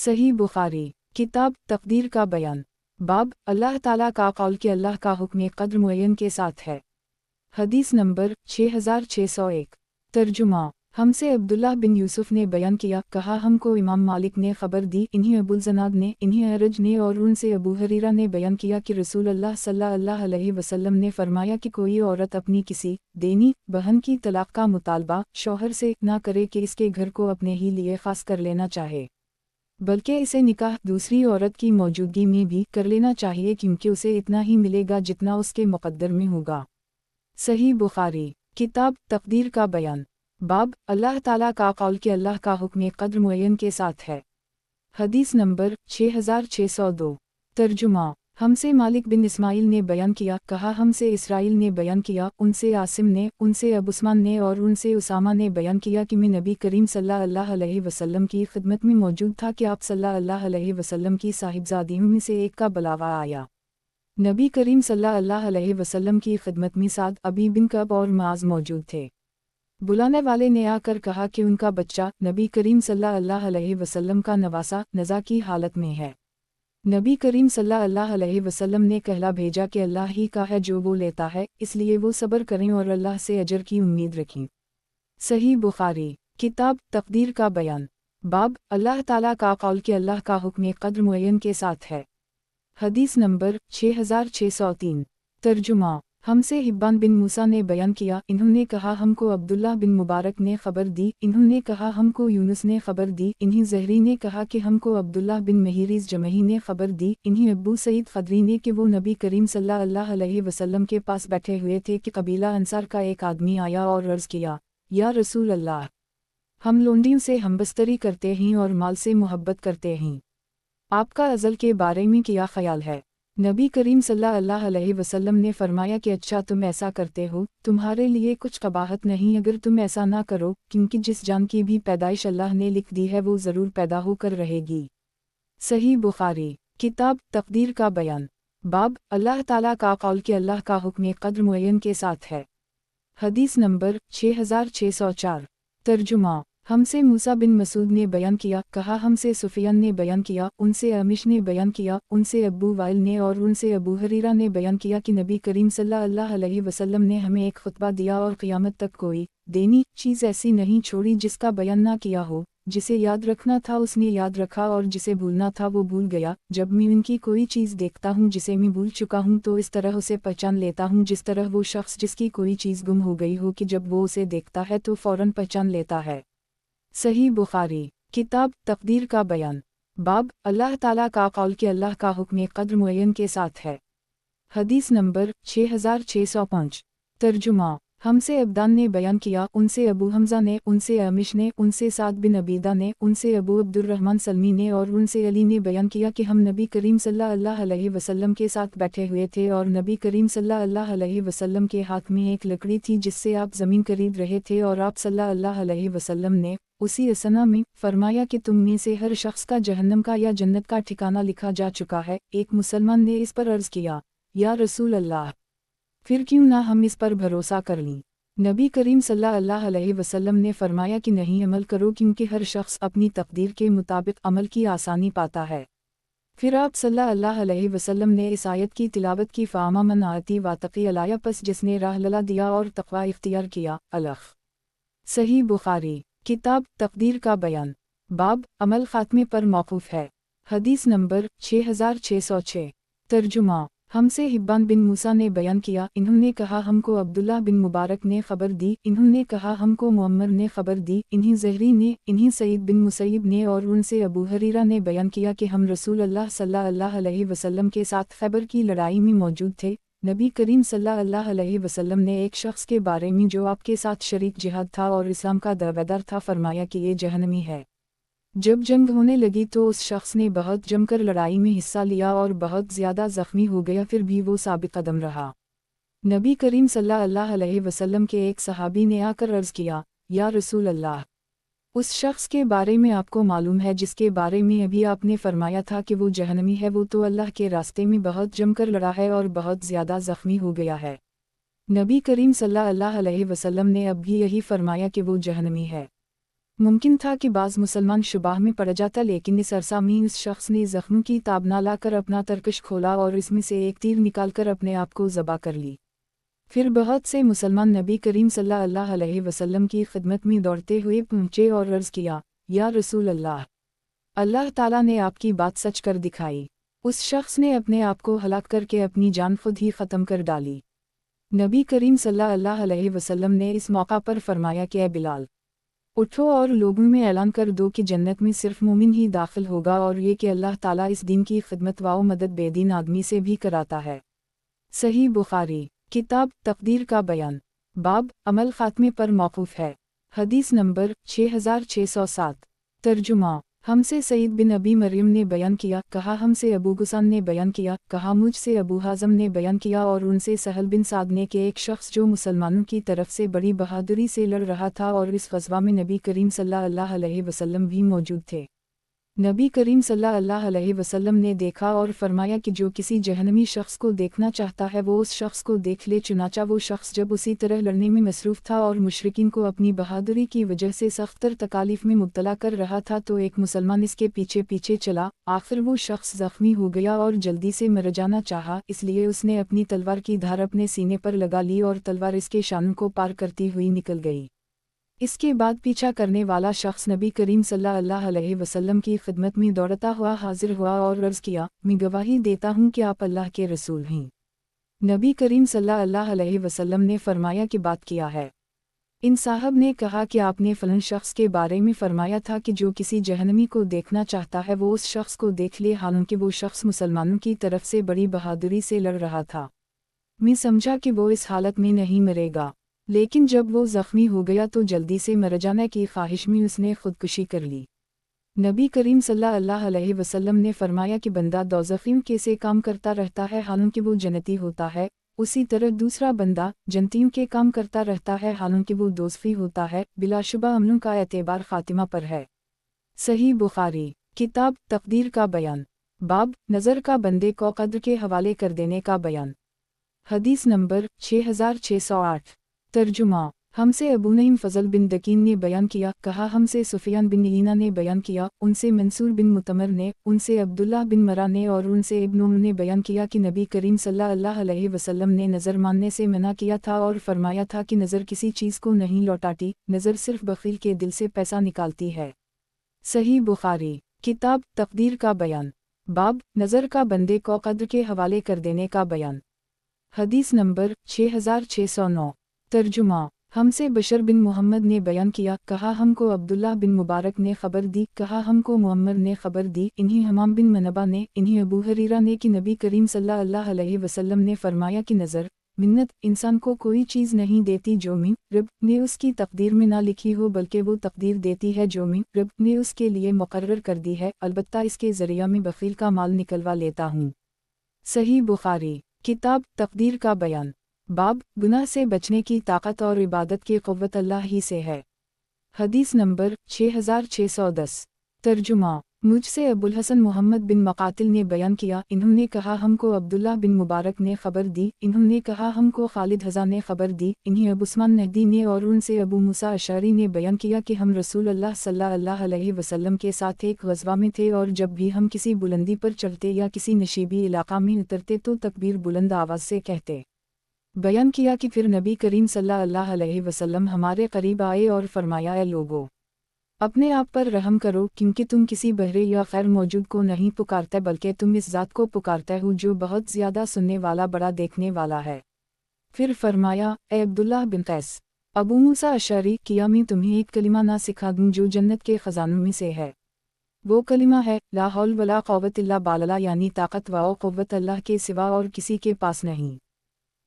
सही बुखारी किताब तक़दीर का बयान बाब अल्लाह ताला का कौल कि अल्लाह का हुक्म क़द्र मुअय्यन के साथ है। हदीस नंबर 6601। तर्जुमा हमसे अब्दुल्लाह बिन यूसुफ ने बयान किया, कहा हमको इमाम मालिक ने ख़बर दी, इन्हीं अबुल ज़नाद ने, इन्हीं अरज ने और उनसे अबू हरीरा ने बयान किया कि रसूल अल्लाह सल्लल्लाहु अलैहि वसल्लम ने फरमाया कि कोई औरत अपनी किसी देनी बहन की तलाक़ का मुतालबा शौहर से ना करे कि इसके घर को अपने ही लिए ख़ास कर लेना चाहे, बल्कि इसे निकाह दूसरी औरत की मौजूदगी में भी कर लेना चाहिए, क्योंकि उसे इतना ही मिलेगा जितना उसके मुक़द्दर में होगा। सही बुखारी किताब तक़दीर का बयान बाब अल्लाह ताला का कौल कि अल्लाह का हुक्म क़द्र मुअय्यन के साथ है। हदीस नंबर 6602। तर्जुमा हमसे मालिक बिन इस्माइल ने बयान किया, कहा हमसे इसराइल ने बयान किया, उनसे आसिम ने, उनसे अबुस्मान ने और उनसे उसामा ने बयान किया कि मैं नबी करीम सल्लल्लाहु अलैहि वसल्लम की खिदमत में मौजूद था कि आप सल्लल्लाहु अलैहि वसल्लम की साहिबजादियों में से एक का बुलावा आया। नबी करीम सल्लल्लाहु अलैहि वसल्लम की खिदमत में साद, अबी बिन कब और मुआज़ मौजूद थे। बुलाने वाले ने आकर कहा कि उनका बच्चा नबी करीम सल्लल्लाहु अलैहि वसल्लम का नवासा नज़ा की हालत में है। नबी करीम सल्लल्लाहु अलैहि वसल्लम ने कहला भेजा कि अल्लाह ही का है जो वो लेता है, इसलिए वो सब्र करें और अल्लाह से अजर की उम्मीद रखें। सही बुखारी किताब तक़दीर का बयान बाब अल्लाह ताला का कौल कि अल्लाह का हुक्म क़द्र मुअय्यन के साथ है। हदीस नंबर 6603। तर्जुमा हमसे हिब्बान बिन मूसा ने बयान किया, इन्होंने कहा हमको अब्दुल्लाह बिन मुबारक ने खबर दी, इन्होंने कहा हमको यूनुस ने खबर दी, इन्हीं ज़हरी ने कहा कि हमको अब्दुल्लाह बिन महरीज़ जमही ने खबर दी, इन्हीं अब्बू सईद खदरी ने कि वो नबी करीम सल्लल्लाहु अलैहि वसल्लम के पास बैठे हुए थे कि कबीला अंसार का एक आदमी आया और अर्ज़ किया, या रसूल अल्लाह, हम लोंडियों से हमबस्तरी करते हैं और माल से मोहब्बत करते हैं, आपका अज़ल के बारे में क्या ख्याल है? नबी करीम सल्लल्लाहु अलैहि वसल्लम ने फरमाया कि अच्छा तुम ऐसा करते हो, तुम्हारे लिए कुछ कबाहत नहीं अगर तुम ऐसा ना करो, क्योंकि जिस जान की भी पैदाइश अल्लाह ने लिख दी है वो ज़रूर पैदा होकर रहेगी। सही बुखारी किताब तक़दीर का बयान बाब अल्लाह ताला का कौल कि अल्लाह का हुक्म क़द्र मुअय्यन के साथ है। हदीस नंबर 6604। तर्जुमा हमसे मूसा बिन मसूद ने बयान किया, कहा हमसे सुफियान ने बयान किया, उनसे अमिश ने बयान किया, उनसे अबू वाइल ने और उनसे अबू हरीरा ने बयान किया कि नबी करीम सल्लल्लाहु अलैहि वसल्लम ने हमें एक खुतबा दिया और क़यामत तक कोई देनी चीज़ ऐसी नहीं छोड़ी जिसका बयान ना किया हो। जिसे याद रखना था उसने याद रखा और जिसे भूलना था वो भूल गया। जब मैं उनकी कोई चीज़ देखता हूँ जिसे मैं भूल चुका हूँ तो इस तरह उसे पहचान लेता हूँ जिस तरह वो शख्स जिसकी कोई चीज़ गुम हो गई हो कि जब वो उसे देखता है तो फ़ौरन पहचान लेता है। सही बुखारी किताब तक़दीर का बयान बाब अल्लाह ताला का कौल कि अल्लाह का हुक्म क़द्र मुअय्यन के साथ है। हदीस नंबर 6605। तर्जुमा हमसे अब्दान ने बयान किया, उनसे अबू हमज़ा ने, उनसे अमिश ने, उनसे साद बिन अबीदा ने, उनसे अबू अब्दुर्रहमान सलमी ने और उनसे अली ने बयान किया कि हम नबी करीम सल्लल्लाहु अलैहि वसल्लम के साथ बैठे हुए थे और नबी करीम सल्लल्लाहु अलैहि वसल्लम के हाथ में एक लकड़ी थी जिससे आप ज़मीन खरीद रहे थे और आप सल्लल्लाहु अलैहि वसल्लम ने उसी असना में फरमाया कि तुम में से हर शख्स का जहन्नम का या जन्नत का ठिकाना लिखा जा चुका है। एक मुसलमान ने इस पर अर्ज़ किया, या रसूल अल्लाह, फिर क्यों ना हम इस पर भरोसा कर लें? नबी करीम सल्लल्लाहु अलैहि वसल्लम ने फरमाया कि नहीं, अमल करो, क्योंकि हर शख्स अपनी तकदीर के मुताबिक अमल की आसानी पाता है। फिर आप सल्लल्लाहु अलैहि वसल्लम ने इस आयत की तिलावत की, फ़ामा मन आती वातक़ी अलाया, पस जिसने राह लला दिया और तक़वा इख्तियार किया। अलख सही बुखारी किताब तक़दीर का बयान बाब अमल ख़ात्मे पर मौक़ूफ़ है। हदीस नंबर 6606। तर्जुमा हमसे हिब्बान बिन मूसा ने बयान किया, इन्होंने कहा हमको अब्दुल्लाह बिन मुबारक ने खबर दी, इन्होंने कहा हमको मुअम्मर ने खबर दी, इन्हीं ज़हरी ने, इन्हीं सईद बिन मुसैब ने और उनसे अबू हरीरा ने बयान किया कि हम रसूल अल्लाह सल्लल्लाहु अलैहि वसल्लम के साथ खैबर की लड़ाई में मौजूद थे। नबी करीम सल्लल्लाहु अलैहि वसल्लम ने एक शख्स के बारे में जो आपके साथ शरीक जिहाद था और इस्लाम का दावेदार था फरमाया कि ये जहन्नमी है। जब जंग होने लगी तो उस शख्स ने बहुत जमकर लड़ाई में हिस्सा लिया और बहुत ज़्यादा ज़ख्मी हो गया, फिर भी वो साबित कदम रहा। नबी करीम सल्लल्लाहु अलैहि वसल्लम के एक सहाबी ने आकर अर्ज़ किया, या रसूल अल्लाह, उस शख्स के बारे में आपको मालूम है जिसके बारे में अभी आपने फरमाया था कि वो जहन्नमी है, वो तो अल्लाह के रास्ते में बहुत जमकर लड़ा है और बहुत ज़्यादा ज़ख्मी हो गया है। नबी करीम सल्लल्लाहु अलैहि वसल्लम ने अब भी यही फरमाया कि वो जहन्नमी है। मुमकिन था कि बाज़ मुसलमान शुबाह में पड़ जाता, लेकिन इस अरसा में उस शख्स ने ज़ख्म की ताब ना लाकर अपना तरकश खोला और इसमें से एक तीर निकालकर अपने आप को ज़बा कर ली। फिर बहुत से मुसलमान नबी करीम सल्लल्लाहु अलैहि वसल्लम की खिदमत में दौड़ते हुए पहुँचे और अर्ज़ किया, या रसूल अल्लाह, अल्लाह ताला ने आपकी बात सच कर दिखाई। उस शख्स ने अपने आप को हलाक करके अपनी जान खुद ही ख़त्म कर डाली। नबी करीम सल्लल्लाहु अलैहि वसल्लम ने इस मौका पर फरमाया कि ऐ बिलाल, उठो और लोगों में ऐलान कर दो कि जन्नत में सिर्फ मोमिन ही दाखिल होगा, और ये कि अल्लाह ताला इस दीन की खिदमत व मदद बेदीन आदमी से भी कराता है। सही बुखारी किताब तक़दीर का बयान बाब अमल ख़ात्मे पर मौक़ूफ़ है। हदीस नंबर 6607। तर्जुमा हमसे सईद बिन अबी मरियम ने बयान किया, कहा हमसे अबू गुसान ने बयान किया, कहा मुझसे अबू हाज़म ने बयान किया, और उनसे सहल बिन साद ने कि एक शख्स जो मुसलमानों की तरफ से बड़ी बहादुरी से लड़ रहा था, और इस ग़ज़वा में नबी करीम सल्लल्लाहु अलैहि वसल्लम भी मौजूद थे। नबी करीम सल्लल्लाहु अलैहि वसल्लम ने देखा और फरमाया कि जो किसी जहन्नमी शख्स को देखना चाहता है वो उस शख्स को देख ले। चुनाचा वो शख्स जब उसी तरह लड़ने में मसरूफ़ था और मुशरिकीन को अपनी बहादुरी की वजह से सख्तर तकालीफ में मुब्तला कर रहा था, तो एक मुसलमान इसके पीछे पीछे चला। आखिर वो शख्स ज़ख्मी हो गया और जल्दी से मर जाना चाहा, इसलिए उसने अपनी तलवार की धार अपने सीने पर लगा ली और तलवार इसके शानों को पार करती हुई निकल गई। इसके बाद पीछा करने वाला शख्स नबी करीम सल्लल्लाहु अलैहि वसल्लम की खिदमत में दौड़ता हुआ हाजिर हुआ और अर्ज़ किया, मैं गवाही देता हूँ कि आप अल्लाह के रसूल हैं। नबी करीम सल्लल्लाहु अलैहि वसल्लम ने फरमाया कि बात किया है। इन साहब ने कहा कि आपने फलन शख्स के बारे में फरमाया था कि जो किसी जहन्नमी को देखना चाहता है वो उस शख्स को देख ले, हालांकि वो शख्स मुसलमानों की तरफ से बड़ी बहादुरी से लड़ रहा था। मैं समझा कि वो इस हालत में नहीं मरेगा, लेकिन जब वो ज़ख्मी हो गया तो जल्दी से मर जाने की ख्वाहिश में उसने खुदकुशी कर ली। नबी करीम सल्लल्लाहु अलैहि वसल्लम ने फरमाया कि बंदा दोज़खियों के से काम करता रहता है हालांकि वो जन्नती होता है, उसी तरह दूसरा बंदा जन्नतियों के काम करता रहता है हालांकि वो दोज़खी होता है। बिलाशुबा अमलों का एतबार ख़ातिमा पर है। सही बुखारी किताब तक़दीर का बयान बाब नज़र का बंदे को क़द्र के हवाले कर देने का बयान। हदीस नंबर 6608। तर्जुमा हमसे अबू नईम फ़ज़ल बिन दकीन ने बयान किया, कहा हमसे सुफ़ियान बिन ईना ने बयान किया, उनसे मंसूर बिन मुतमर ने, उनसे अब्दुल्लाह बिन मरा ने और उनसे इब्न उम ने बयान किया कि नबी करीम सल्लल्लाहु अलैहि वसल्लम ने नज़र मानने से मना किया था और फरमाया था कि नज़र किसी चीज़ को नहीं लौटाती, नज़र सिर्फ बख़ील के दिल से पैसा निकालती है। सही बुखारी किताब तक़दीर का बयान बाब नज़र का बंदे को क़द्र के हवाले कर देने का बयान। हदीस नंबर 6609। तर्जुमा हमसे बशर बिन मोहम्मद ने बयान किया, कहा हमको अब्दुल्लाह बिन मुबारक ने खबर दी, कहा हमको मुअम्मर ने खबर दी, इन्हीं हमाम बिन मनबा ने, इन्हीं अबू हरीरा ने कि नबी करीम सल्लल्लाहु अलैहि वसल्लम ने फरमाया कि नज़र मिन्नत इंसान को कोई चीज़ नहीं देती जो मी रब ने उसकी तकदीर में ना लिखी हो, बल्कि वो तकदीर देती है जो मी रब ने उसके लिए मुकर्रर कर दी है। अलबत्ता इसके ज़रिया में बख़ील का माल निकलवा लेता हूँ। सही बुखारी किताब तकदीर का बयान बाब गुनाह से बचने की ताकत और इबादत की क़ुव्वत अल्लाह ही से है। हदीस नंबर 6610। तर्जुमा मुझसे अबुल हसन मोहम्मद बिन मकातिल ने बयान किया, इन्होंने कहा हमको अब्दुल्लाह बिन मुबारक ने खबर दी, इन्होंने कहा हमको खालिद हज़ा ने खबर दी, इन्हें अबू उस्मान नहदी ने और उनसे अबू मूसा अशअरी ने बयान किया कि हम रसूल अल्लाह सल्लल्लाहु अलैहि वसल्लम के साथ एक ग़ज़वा में थे, और जब भी हम किसी बुलंदी पर चढ़ते या किसी नशीबी इलाका में उतरते तो तकबीर बुलंद आवाज़ से कहते। बयान किया कि फिर नबी करीम सल्लल्लाहु अलैहि वसल्लम हमारे करीब आए और फरमाया, ए लोगो, अपने आप पर रहम करो, क्योंकि तुम किसी बहरे या खैर मौजूद को नहीं पुकारते, बल्कि तुम इस ज़ात को पुकारते हो जो बहुत ज़्यादा सुनने वाला बड़ा देखने वाला है। फिर फरमाया, ए अब्दुल्लाह बिन कैस, अबू मूसा अशअरी, किया मैं तुम्हें एक कलिमा ना सिखा दूँ जो जन्नत के ख़ज़ानों में से है। वो कलिमा है ला हौल वला क़ुव्वत इल्ला बिल्लाह, यानी ताकत व क़ुव्वत अल्लाह के सिवा और किसी के पास नहीं।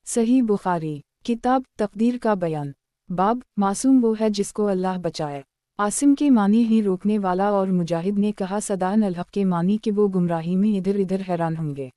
सही बुखारी किताब तक़दीर का बयान बाब मासूम वो है जिसको अल्लाह बचाए। आसिम के मानी ही रोकने वाला, और मुजाहिद ने कहा सदान अल हक़ के मानी कि वो गुमराही में इधर इधर हैरान होंगे।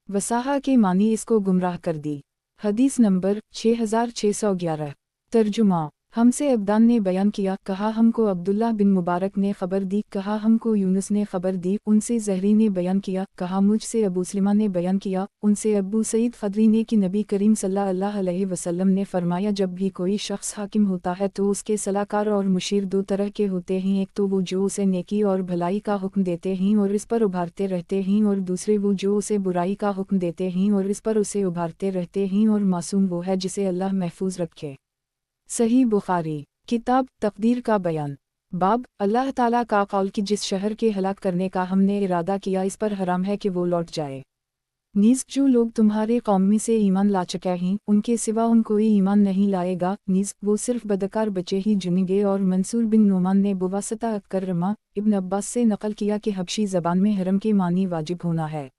वसाहा के मानी इसको गुमराह कर दी। हदीस नंबर 6611। तर्जुमा हमसे अब्दान ने बयान किया, कहा हमको अब्दुल्लाह बिन मुबारक ने खबर दी, कहा हमको यूनुस ने खबर दी, उनसे ज़हरी ने बयान किया, कहा मुझसे अबू सलिमा ने बयान किया, उनसे अबू सईद खदरी ने कि नबी करीम सल्लल्लाहु अलैहि वसल्लम ने फरमाया, जब भी कोई शख्स हाकिम होता है तो उसके सलाहकार और मुशीर दो तरह के होते हैं, एक तो वो जो उसे नेकी और भलाई का हुक्म देते हैं और इस पर उभारते रहते हैं, और दूसरे वो जो उसे बुराई का हुक्म देते हैं और इस पर उसे उभारते रहते हैं, और मासूम वो है जिसे अल्लाह महफूज रखे। सही बुखारी। किताब तकदीर का बयान। बाब अल्लाह ताला का कौल कि जिस शहर के हलाक करने का हमने इरादा किया इस पर हराम है कि वो लौट जाए। नीज़ जो लोग तुम्हारे कौम में से ईमान ला चुके हैं उनके सिवा उन कोई ईमान नहीं लाएगा, नीज़ वो सिर्फ बदकार बचे ही चुनेंगे। और मंसूर बिन नोमान ने बुवासता अकरमा इब्न अब्बास से नकल किया कि हबशी ज़बान में हरम के मानी वाजिब होना है।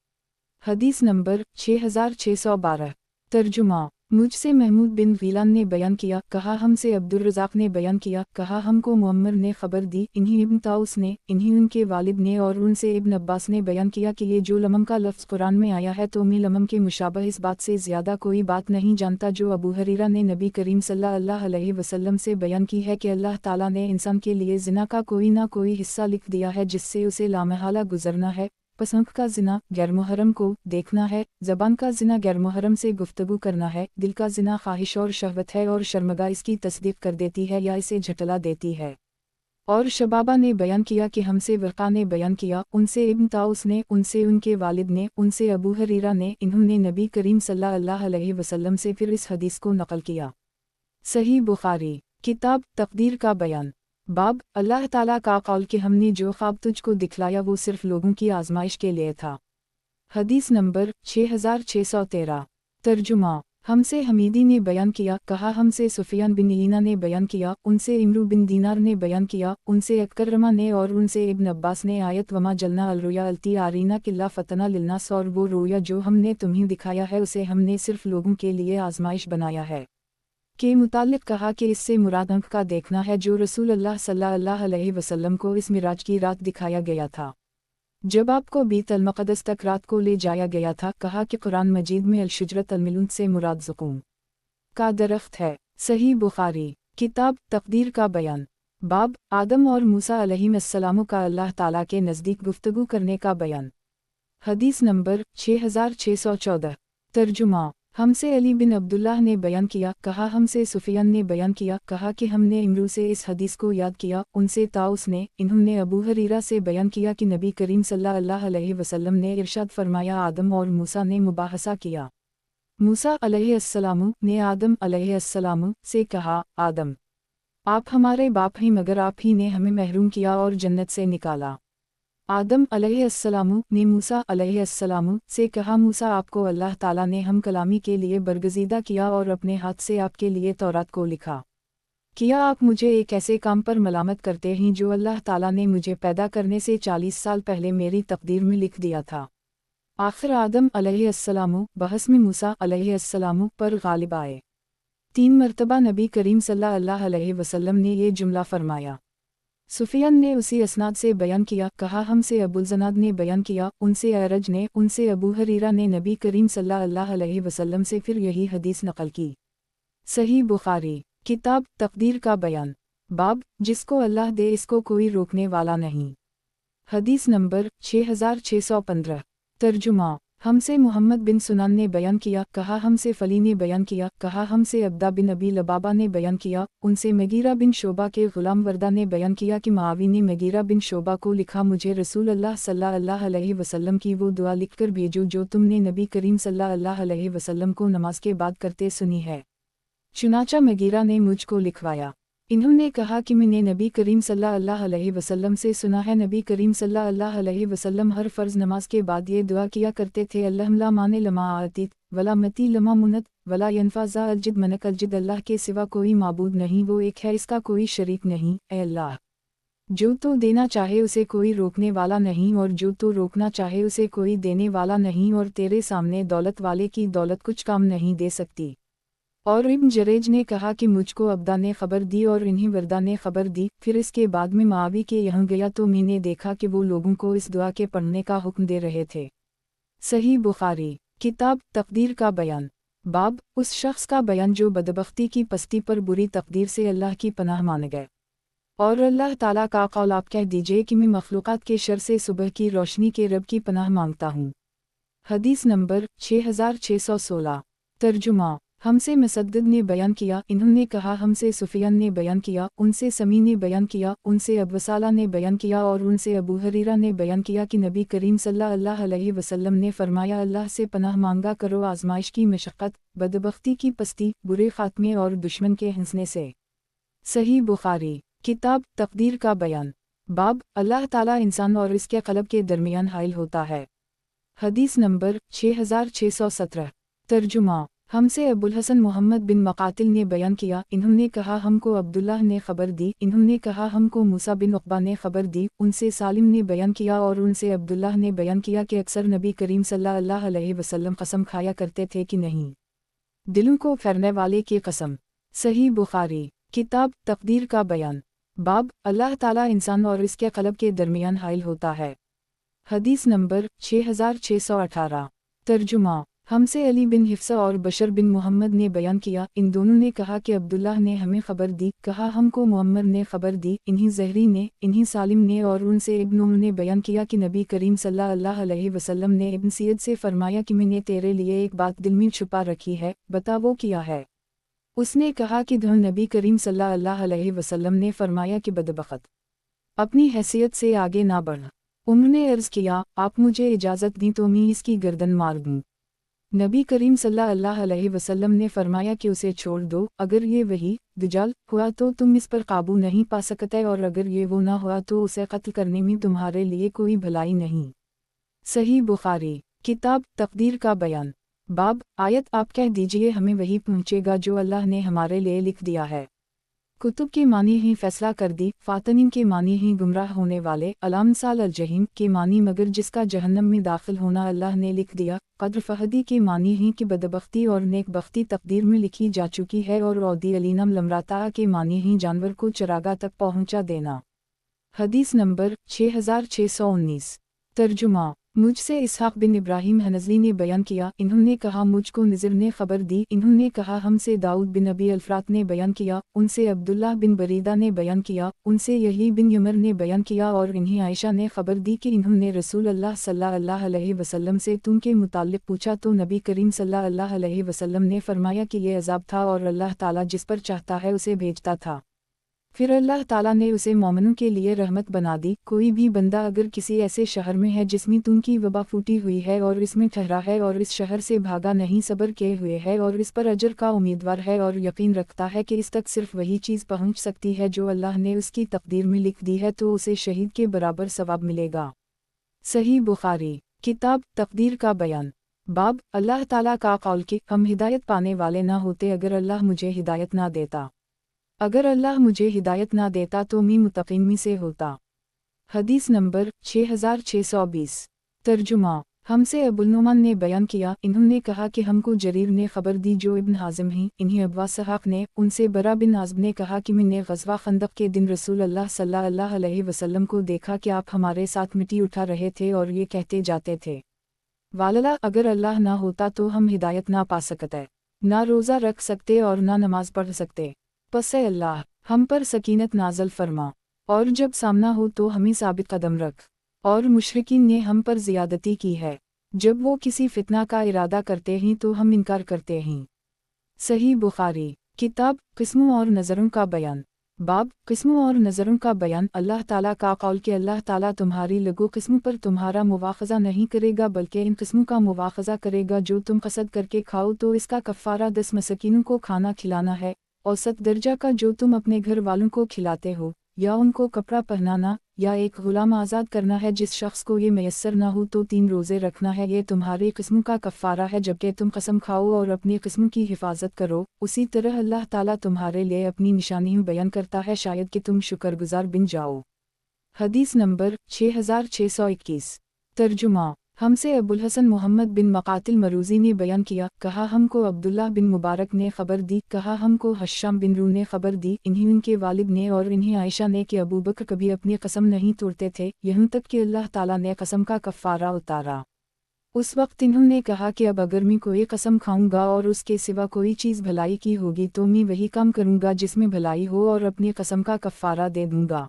हदीस नंबर 6612। तर्जुमा। मुझसे महमूद बिन गीलान ने बयान किया, कहा हमसे अब्दुर्रज़ाक ने बयान किया, कहा हमको मुअम्मर ने खबर दी, इन्हीं इब्न ताउस ने, इन्हीं उनके वालिद ने, और उनसे इब्न अब्बास ने बयान किया कि ये जो लमम का लफ्ज़ कुरान में आया है तो मैं लमम के मुशाबह इस बात से ज़्यादा कोई बात नहीं जानता जो अबू हरीरा ने नबी करीम सल्लल्लाहु अलैहि वसल्लम से बयान की है कि अल्लाह ताला ने इंसान के लिए ज़िना का कोई ना कोई हिस्सा लिख दिया है जिससे उसे लामहला गुजरना है। पसंद का ज़िना गैर मुहर्रम को देखना है, ज़बान का ज़िना गैर मुहर्रम से गुफ्तगू करना है, दिल का ज़िना ख्वाहिश और शहवत है और शर्मगा इसकी तस्दीक कर देती है या इसे झटला देती है। और शबाबा ने बयान किया कि हमसे वर्क़ा ने बयान किया, उनसे इब्न ताउस ने, उनसे उनके वालिद ने, उनसे अबू हरीरा ने, इन्होंने नबी करीम सल्लल्लाहु अलैहि वसल्लम से फिर इस हदीस को नकल किया। सही बुखारी। किताब तकदीर का बयान। बाब अल्लाह ताला का कौल कि हमने जो ख्वाब तुझको दिखलाया वो सिर्फ लोगों की आजमाइश के लिए था। हदीस नंबर 6613। तर्जुमा। हमसे हमीदी ने बयान किया, कहा हमसे सुफियान बिन ईना ने बयान किया, उनसे इमरू बिन दीनार ने बयान किया, उनसे अकरमा ने और उनसे इब्न अब्बास ने आयत वमा जलना अलरुया अलती आरीना किल्ला फतना लिलनास, और वो रोया जो हमने तुम्हें दिखाया है उसे हमने सिर्फ लोगों के लिए आजमाइश बनाया है के मुतालिक कहा कि इससे मुराद अंक का देखना है जो रसूल अल्लाह सल्लल्लाहु अलैहि वसल्लम को इस मिराज की रात दिखाया गया था जब आपको बीत अल-मक़दस तक रात को ले जाया गया था। कहा कि कुरान मजीद में अल-शुजरत अल-मिलून से मुराद ज़ुक़ूम का दरख्त है। सही बुखारी। किताब तकदीर का बयान। बाब आदम और मूसा अलैहिस्सलाम का अल्लाह ताला के नज़दीक गुफ्तगू करने का बयान। हदीस नंबर 6614। तर्जुमा। हमसे अली बिन अब्दुल्लाह ने बयान किया, कहा हमसे सुफियान ने बयान किया, कहा कि हमने इमरू से इस हदीस को याद किया, उनसे ताउस ने, इन्होंने अबू हरीरा से बयान किया कि नबी करीम सल्लल्लाहु अलैहि वसल्लम ने इरशाद फरमाया, आदम और मूसा ने मुबाहसा किया। मूसा अलैहिस्सलाम ने आदम अलैहिस्सलाम से कहा, आदम आप हमारे बाप हैं मगर आप ही ने हमें महरूम किया और जन्नत से निकाला। आदम अलैहिस्सलाम ने मूसा अलैहिस्सलाम से कहा, मूसा आपको अल्लाह ताला ने हम कलामी के लिए बरगज़ीदा किया और अपने हाथ से आपके लिए तौरात को लिखा। किया आप मुझे एक ऐसे काम पर मलामत करते हैं जो अल्लाह ताला ने मुझे पैदा करने से 40 साल पहले मेरी तकदीर में लिख दिया था। आखिर आदम अलैहिस्सलाम बहस में मूसा अलैहिस्सलाम पर गालिब आए। 3 मरतबा नबी करीम सल्लल्लाहु अलैहि वसल्लम ने ये जुमला फरमाया। सुफियान ने उसी असनाद से बयान किया, कहा हमसे अबुल-ज़नाद ने बयान किया, उनसे अरज ने, उनसे अबू हरीरा ने नबी करीम सल्लल्लाहु अलैहि वसल्लम से फिर यही हदीस नकल की। सही बुखारी। किताब तकदीर का बयान। बाब जिसको अल्लाह दे इसको कोई रोकने वाला नहीं। हदीस नंबर 6615। तर्जुमा। हमसे मोहम्मद बिन सुनान ने बयान किया, कहा हमसे फली ने बयान किया, कहा हमसे अब्दा बिन अबी लबाबा ने बयान किया, उनसे मगीरा बिन शोबा के गुलाम वर्दा ने बयान किया कि मुआवी ने मगीरा बिन शोबा को लिखा, मुझे रसूल अल्लाह सल्लल्लाहु अलैहि वसल्लम की वो दुआ लिखकर भेजो जो तुमने नबी करीम सल्लल्लाहु अलैहि वसल्लम को नमाज के बाद करते सुनी है। चुनाचा मगीरा ने मुझको लिखवाया। इन्होंने कहा कि मैंने नबी करीम सल्लल्लाहु अलैहि वसल्लम से सुना है, नबी करीम सल्लल्लाहु अलैहि वसल्लम हर फ़र्ज़ नमाज के बाद ये दुआ किया करते थे, अल्लाहुम्मा ला माने लमा आतीत वला मती लमा मुनत वला यनफ़ा अल्जिद मनक अल्जिद, अल्लाह के सिवा कोई माबूद नहीं, वो एक है, इसका कोई शरीक नहीं। ए अल्लाह, जो तो देना चाहे उसे कोई रोकने वाला नहीं और जो तो रोकना चाहे उसे कोई देने वाला नहीं, और तेरे सामने दौलत वाले की दौलत कुछ काम नहीं दे सकती। और इब्न जरेज ने कहा कि मुझको अब्दा ने खबर दी और इन्हीं वर्दा ने खबर दी। फिर इसके बाद में मुआवी के यहाँ गया तो मैंने देखा कि वो लोगों को इस दुआ के पढ़ने का हुक्म दे रहे थे। सही बुखारी। किताब तकदीर का बयान। बाब उस शख्स का बयान जो बदबख्ती की पस्ती पर बुरी तकदीर से अल्लाह की पनाह मान गए। और अल्लाह ताला का कौल आप कह दीजिए कि मैं मखलूक़ात के शर से सुबह की रोशनी के रब की पनाह मांगता हूँ। हदीस नंबर 6616। तर्जुमा। हमसे मुसद्दद ने बयान किया, इन्होंने कहा हमसे सुफियान ने बयान किया, उनसे समी ने बयान किया, उनसे अबूसाला ने बयान किया और उनसे अबू हरीरा ने बयान किया कि नबी करीम सल्लल्लाहु अलैहि वसल्लम ने फरमाया, अल्लाह से पनाह मांगा करो आजमाइश की मशक्क़त, बदबख्ती की पस्ती, बुरे ख़ात्मे और दुश्मन के हंसने से। सही बुखारी। किताब तक़दीर का बयान। बाब अल्लाह ताला इंसान और इसके क़ल्ब के दरमियान हाइल होता है। हदीस नंबर 6617। तर्जुमा। हमसे अबुल हसन मोहम्मद बिन मकातिल ने बयान किया, इन्होंने कहा हमको अब्दुल्लाह ने खबर दी, इन्होंने कहा हमको मूसा बिन उक़बा ने खबर दी, उनसे सालिम ने बयान किया और उनसे अब्दुल्लाह ने बयान किया कि अक्सर नबी करीम सल्लल्लाहु अलैहि वसल्लम कसम खाया करते थे कि नहीं, दिलों को फेरने वाले की कसम। सही बुखारी। किताब तक़दीर का बयान। बाब अल्लाह ताला इंसान और इसके क़ल्ब के दरमियान हाइल होता है। हदीस नंबर 6618। तर्जुमा। हमसे अली बिन हिफ्सा और बशर बिन मोहम्मद ने बयान किया, इन दोनों ने कहा कि अब्दुल्लाह ने हमें खबर दी, कहा हमको मुअम्मर ने खबर दी, इन्हीं ज़हरी ने, इन्हीं सालिम ने और उनसे इब्न उम्र ने बयान किया कि नबी करीम सल्लल्लाहु अलैहि वसल्लम ने इब्न सैयद से फरमाया कि मैंने तेरे लिए एक बात दिल में छुपा रखी है, बता वो क्या है। उसने कहा कि नबी करीम सल्लल्लाहु अलैहि वसल्लम ने फरमाया कि बदबख्त अपनी हैसियत से आगे ना बढ़। उम्र ने अर्ज़ किया, आप मुझे इजाज़त दी तो मैं इसकी गर्दन मार दूँ। नबी करीम सल्लल्लाहु अलैहि वसल्लम ने फरमाया कि उसे छोड़ दो, अगर ये वही दज्जाल हुआ तो तुम इस पर काबू नहीं पा सकते और अगर ये वो ना हुआ तो उसे कत्ल करने में तुम्हारे लिए कोई भलाई नहीं। सही बुखारी। किताब तक़दीर का बयान। बाब आयत आप कह दीजिए हमें वही पहुँचेगा जो अल्लाह ने हमारे लिए लिख दिया है। कुतुब के मानी ही फैसला कर दी, फातनीम के मानी ही गुमराह होने वाले, अलामसाल अल-जहीम के मानी मगर जिसका जहन्नम में दाखिल होना अल्लाह ने लिख दिया, क़द्र फ़हदी के मानी ही कि बदबख्ती और नेकबख्ती तकदीर में लिखी जा चुकी है और औदी अलीनम लमराता के मानी ही जानवर को चरागा तक पहुँचा देना। हदीस नंबर 6619। तर्जुमा। मुझसे इसहाक़ बिन इब्राहीम हनज़ली ने बयान किया, इन्होंने कहा मुझको निज़र ने खबर दी, इन्होंने कहा हमसे दाऊद बिन अबी अल्फ़रात ने बयान किया, उनसे अब्दुल्लाह बिन बरीदा ने बयान किया, उनसे यही बिन यमर ने बयान किया और इन्हीं आयशा ने खबर दी कि इन्होंने रसूल अल्लाह सल्लल्लाहु अलैहि वसल्लम से तुम के मुताल्लिक़ पूछा तो नबी करीम सल्लल्लाहु अलैहि वसल्लम ने फरमाया कि ये अज़ाब था और अल्लाह ताला जिस पर चाहता है उसे भेजता था। फिर अल्लाह ताला ने उसे मोमिनों के लिए रहमत बना दी। कोई भी बंदा अगर किसी ऐसे शहर में है जिसमें तुम की वबा फूटी हुई है और इसमें ठहरा है और इस शहर से भागा नहीं सब्र किए हुए है और इस पर अजर का उम्मीदवार है और यकीन रखता है कि इस तक सिर्फ वही चीज़ पहुंच सकती है जो अल्लाह ने उसकी तकदीर में लिख दी है तो उसे शहीद के बराबर सवाब मिलेगा। सही बुखारी। किताब तकदीर का बयान। बाब अल्लाह ताला का कौल कि हम हिदायत पाने वाले ना होते अगर अल्लाह मुझे हिदायत ना देता। अगर अल्लाह मुझे हिदायत ना देता तो मैं मुत्तक़ीन में से होता। हदीस नंबर 6620। तर्जुमा। हमसे अबुल नुमान ने बयान किया, इन्होंने कहा कि हमको जरीर ने खबर दी जो इब्न हाज़िम हैं, इन्हीं अब्वा सहाक़ ने, उनसे बरा बिन आज़िब ने कहा कि मैंने ग़ज़वा खंदक के दिन रसूल अल्लाह सल्लल्लाहु अलैहि वसल्लम को देखा कि आप हमारे साथ मिट्टी उठा रहे थे और ये कहते जाते थे, वालला अगर अल्लाह ना होता तो हम हिदायत ना पा सकते, ना रोज़ा रख सकते और ना नमाज पढ़ सकते। पस अल्लाह हम पर सकीनत नाज़ल फरमा और जब सामना हो तो हमें साबित कदम रख। और मुशरिकीन ने हम पर ज़ियादती की है, जब वो किसी फितना का इरादा करते हैं तो हम इनकार करते हैं। सही बुखारी। किताब क़िस्मों और नज़रों का बयान। बाब क़िस्मों और नज़रों का बयान। अल्लाह ताला का कौल कि अल्लाह ताला तुम्हारी लगो क़िस्मों पर तुम्हारा मुवाख़ज़ा नहीं करेगा बल्कि इन क़िस्मों का मुवाख़ज़ा करेगा जो तुम कसद करके खाओ तो इसका कफ़ारा 10 मसकीनों को खाना खिलाना है, औसत दर्जा का जो तुम अपने घर वालों को खिलाते हो, या उनको कपड़ा पहनाना, या एक ग़ुलाम आज़ाद करना है जिस शख्स को ये मैसर ना हो तो 3 रोज़े रखना है, ये तुम्हारी क़िस्मों का कफ़ारा है जबकि तुम कसम खाओ और अपनी क़िस्मों की हिफाजत करो। उसी तरह अल्लाह ताला तुम्हारे लिए अपनी निशानियाँ बयान करता है शायद कि तुम शुक्रगुज़ार बन जाओ। हदीस नंबर 6621। तर्जुमा। हमसे अबुल हसन मोहम्मद बिन मकातिल मरूज़ी ने बयान किया, कहा हमको अब्दुल्लाह बिन मुबारक ने खबर दी, कहा हमको हश्शाम बिन रू ने खबर दी, इन्हीं उनके वालिद ने और इन्हीं आयशा ने कि अबू बकर कभी अपनी कसम नहीं तोड़ते थे, यहाँ तक कि अल्लाह ताला ने कसम का कफ़ारा उतारा। उस वक्त इन्होंने कहा कि अब अगर मैं कोई कसम खाऊंगा और उसके सिवा कोई चीज़ भलाई की होगी तो मैं वही काम करूंगा जिसमें भलाई हो और अपनी कसम का कफ़ारा दे दूंगा।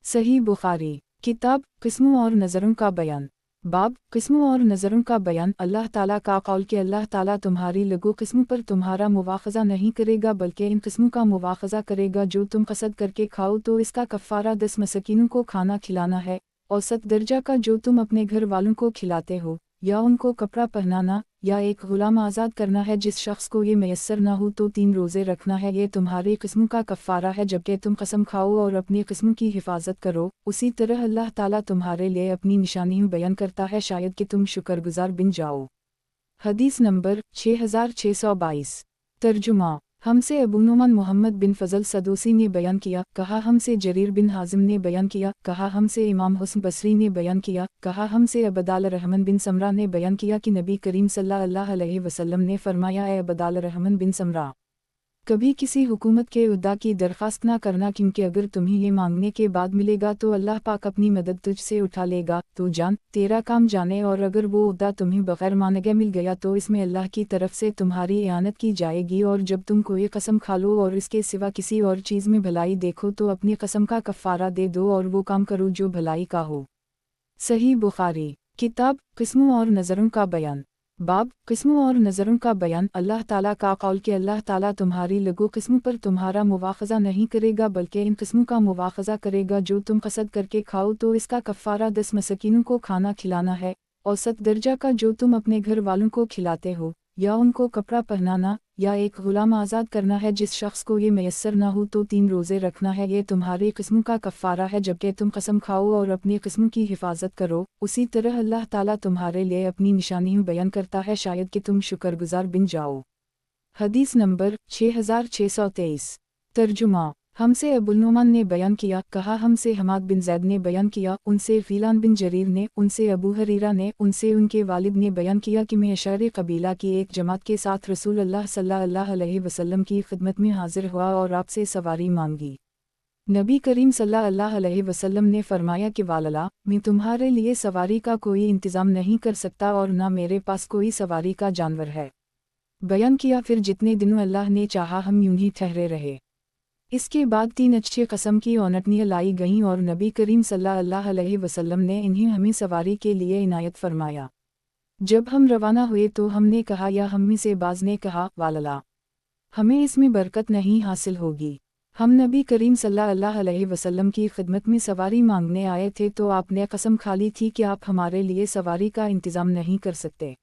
सही बुखारी। किताब किस्मों और नज़रों का बयान। बाब किस्मों और नज़रों का बयान। अल्लाह ताला का कौल कि अल्लाह ताला तुम्हारी लगो किस्मों पर तुम्हारा मुवाख़ज़ा नहीं करेगा बल्कि इन किस्मों का मुवाख़ज़ा करेगा जो तुम कसद करके खाओ तो इसका कफ़ारा 10 मसकीनों को खाना खिलाना है, औसत दर्जा का जो तुम अपने घर वालों को खिलाते हो, या उनको कपड़ा पहनाना, या एक गुलाम आज़ाद करना है। जिस शख्स को ये मैसर ना हो तो 3 रोज़े रखना है। ये तुम्हारी किस्मों का कफ़ारा है जबकि तुम कसम खाओ और अपनी किस्मों की हिफाजत करो। उसी तरह अल्लाह ताला तुम्हारे लिए अपनी निशानियाँ बयान करता है शायद कि तुम शुक्रगुजार बन जाओ। हदीस नंबर 6622। तर्जुमा। हमसे अबू नुमान मोहम्मद बिन फ़ज़ल सदूसी ने बयान किया, कहा हमसे जरीर बिन हाजिम ने बयान किया, कहा हमसे इमाम हुस्न बसरी ने बयान किया, कहा हमसे अबदाल रहमान बिन समरा ने बयान किया कि नबी करीम सल्लल्लाहु अलैहि वसल्लम ने फरमाया, ए अबदाल रहमान बिन समरा, कभी किसी हुकूमत के उहदा की दरख्वास्त ना करना क्योंकि अगर तुम्हें ये मांगने के बाद मिलेगा तो अल्लाह पाक अपनी मदद तुझसे उठा लेगा। तो जान तेरा काम जाने, और अगर वो उहदा तुम्हें बगैर मांगे मिल गया तो इसमें अल्लाह की तरफ से तुम्हारी इआनत की जाएगी। और जब तुम कोई कसम खा लो और इसके सिवा किसी और चीज़ में भलाई देखो तो अपनी कसम का कफ़ारा दे दो और वो काम करो जो भलाई का हो। सही बुखारी। किताब किस्मों और नज़रों का बयान। बाब किस्मों और नज़रों का बयान। अल्लाह ताला का कौल कि अल्लाह ताला तुम्हारी लगो किस्मों पर तुम्हारा मुवाख़ज़ा नहीं करेगा बल्कि इन किस्मों का मुवाख़ज़ा करेगा जो तुम कसद करके खाओ तो इसका कफ़ारा 10 मसकीनों को खाना खिलाना है, औसत दर्जा का जो तुम अपने घर वालों को खिलाते हो, या उनको कपड़ा पहनाना, या एक गुलाम आज़ाद करना है। जिस शख्स को ये मैसर ना हो तो 3 रोज़े रखना है। ये तुम्हारी किस्मों का कफ़ारा है जबकि तुम कसम खाओ और अपनी किस्मों की हिफाजत करो। उसी तरह अल्लाह ताला तुम्हारे लिए अपनी निशानियाँ बयान करता है शायद कि तुम शुक्रगुजार बन जाओ। हदीस नंबर 6623। तर्जुमा। हमसे अबुल नुमान ने बयान किया, कहा हमसे हमाद बिन ज़ैद ने बयान किया, उनसे फ़ीलान बिन जरीर ने, उनसे अबू हरीरा ने, उनसे उनके वालिद ने बयान किया कि मैं अशारी कबीला की एक जमात के साथ रसूल अल्लाह सल्लल्लाहु अलैहि वसल्लम की खिदमत में हाजिर हुआ और आपसे सवारी मांगी। नबी करीम सल्लल्लाहु अलैहि वसल्लम ने फरमाया कि वालला, मैं तुम्हारे लिए सवारी का कोई इंतज़ाम नहीं कर सकता और ना मेरे पास कोई सवारी का जानवर है। बयान किया, फिर जितने दिनों अल्लाह ने चाहा हम यूं ही ठहरे रहे। इसके बाद 3 अच्छी कसम की औनटनियाँ लाई गईं और नबी करीम सल्लल्लाहु अलैहि वसल्लम ने इन्हें हमें सवारी के लिए इनायत फरमाया। जब हम रवाना हुए तो हमने कहा, या हम में से बाज़ ने कहा, वालला, हमें इसमें बरकत नहीं हासिल होगी। हम नबी करीम सल्लल्लाहु अलैहि वसल्लम की खिदमत में सवारी मांगने आए थे तो आपने कसम खा ली थी कि आप हमारे लिए सवारी का इंतज़ाम नहीं कर सकते,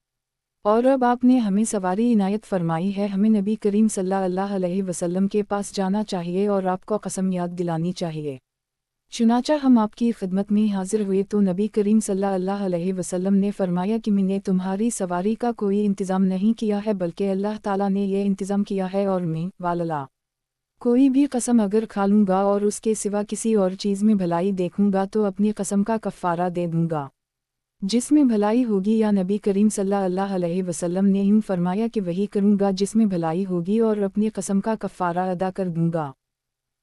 और अब आपने हमें सवारी इनायत फरमाई है। हमें नबी करीम सल्लल्लाहु अलैहि वसल्लम के पास जाना चाहिए और आपको कसम याद दिलानी चाहिए। चुनाचा हम आपकी खिदमत में हाजिर हुए तो नबी करीम सल्लल्लाहु अलैहि वसल्लम ने फरमाया कि मैंने तुम्हारी सवारी का कोई इंतज़ाम नहीं किया है बल्कि अल्लाह ताला ने यह इंतज़ाम किया है, और मैं वालला कोई भी कसम अगर खा लूँगा और उसके सिवा किसी और चीज़ में भलाई देखूँगा तो अपनी कसम का कफ़ारा दे दूँगा जिसमें भलाई होगी। या नबी करीम सल्लल्लाहु अलैहि वसल्लम ने यूँ फरमाया कि वही करूँगा जिसमें भलाई होगी और अपनी कसम का कफ़ारा अदा कर दूँगा।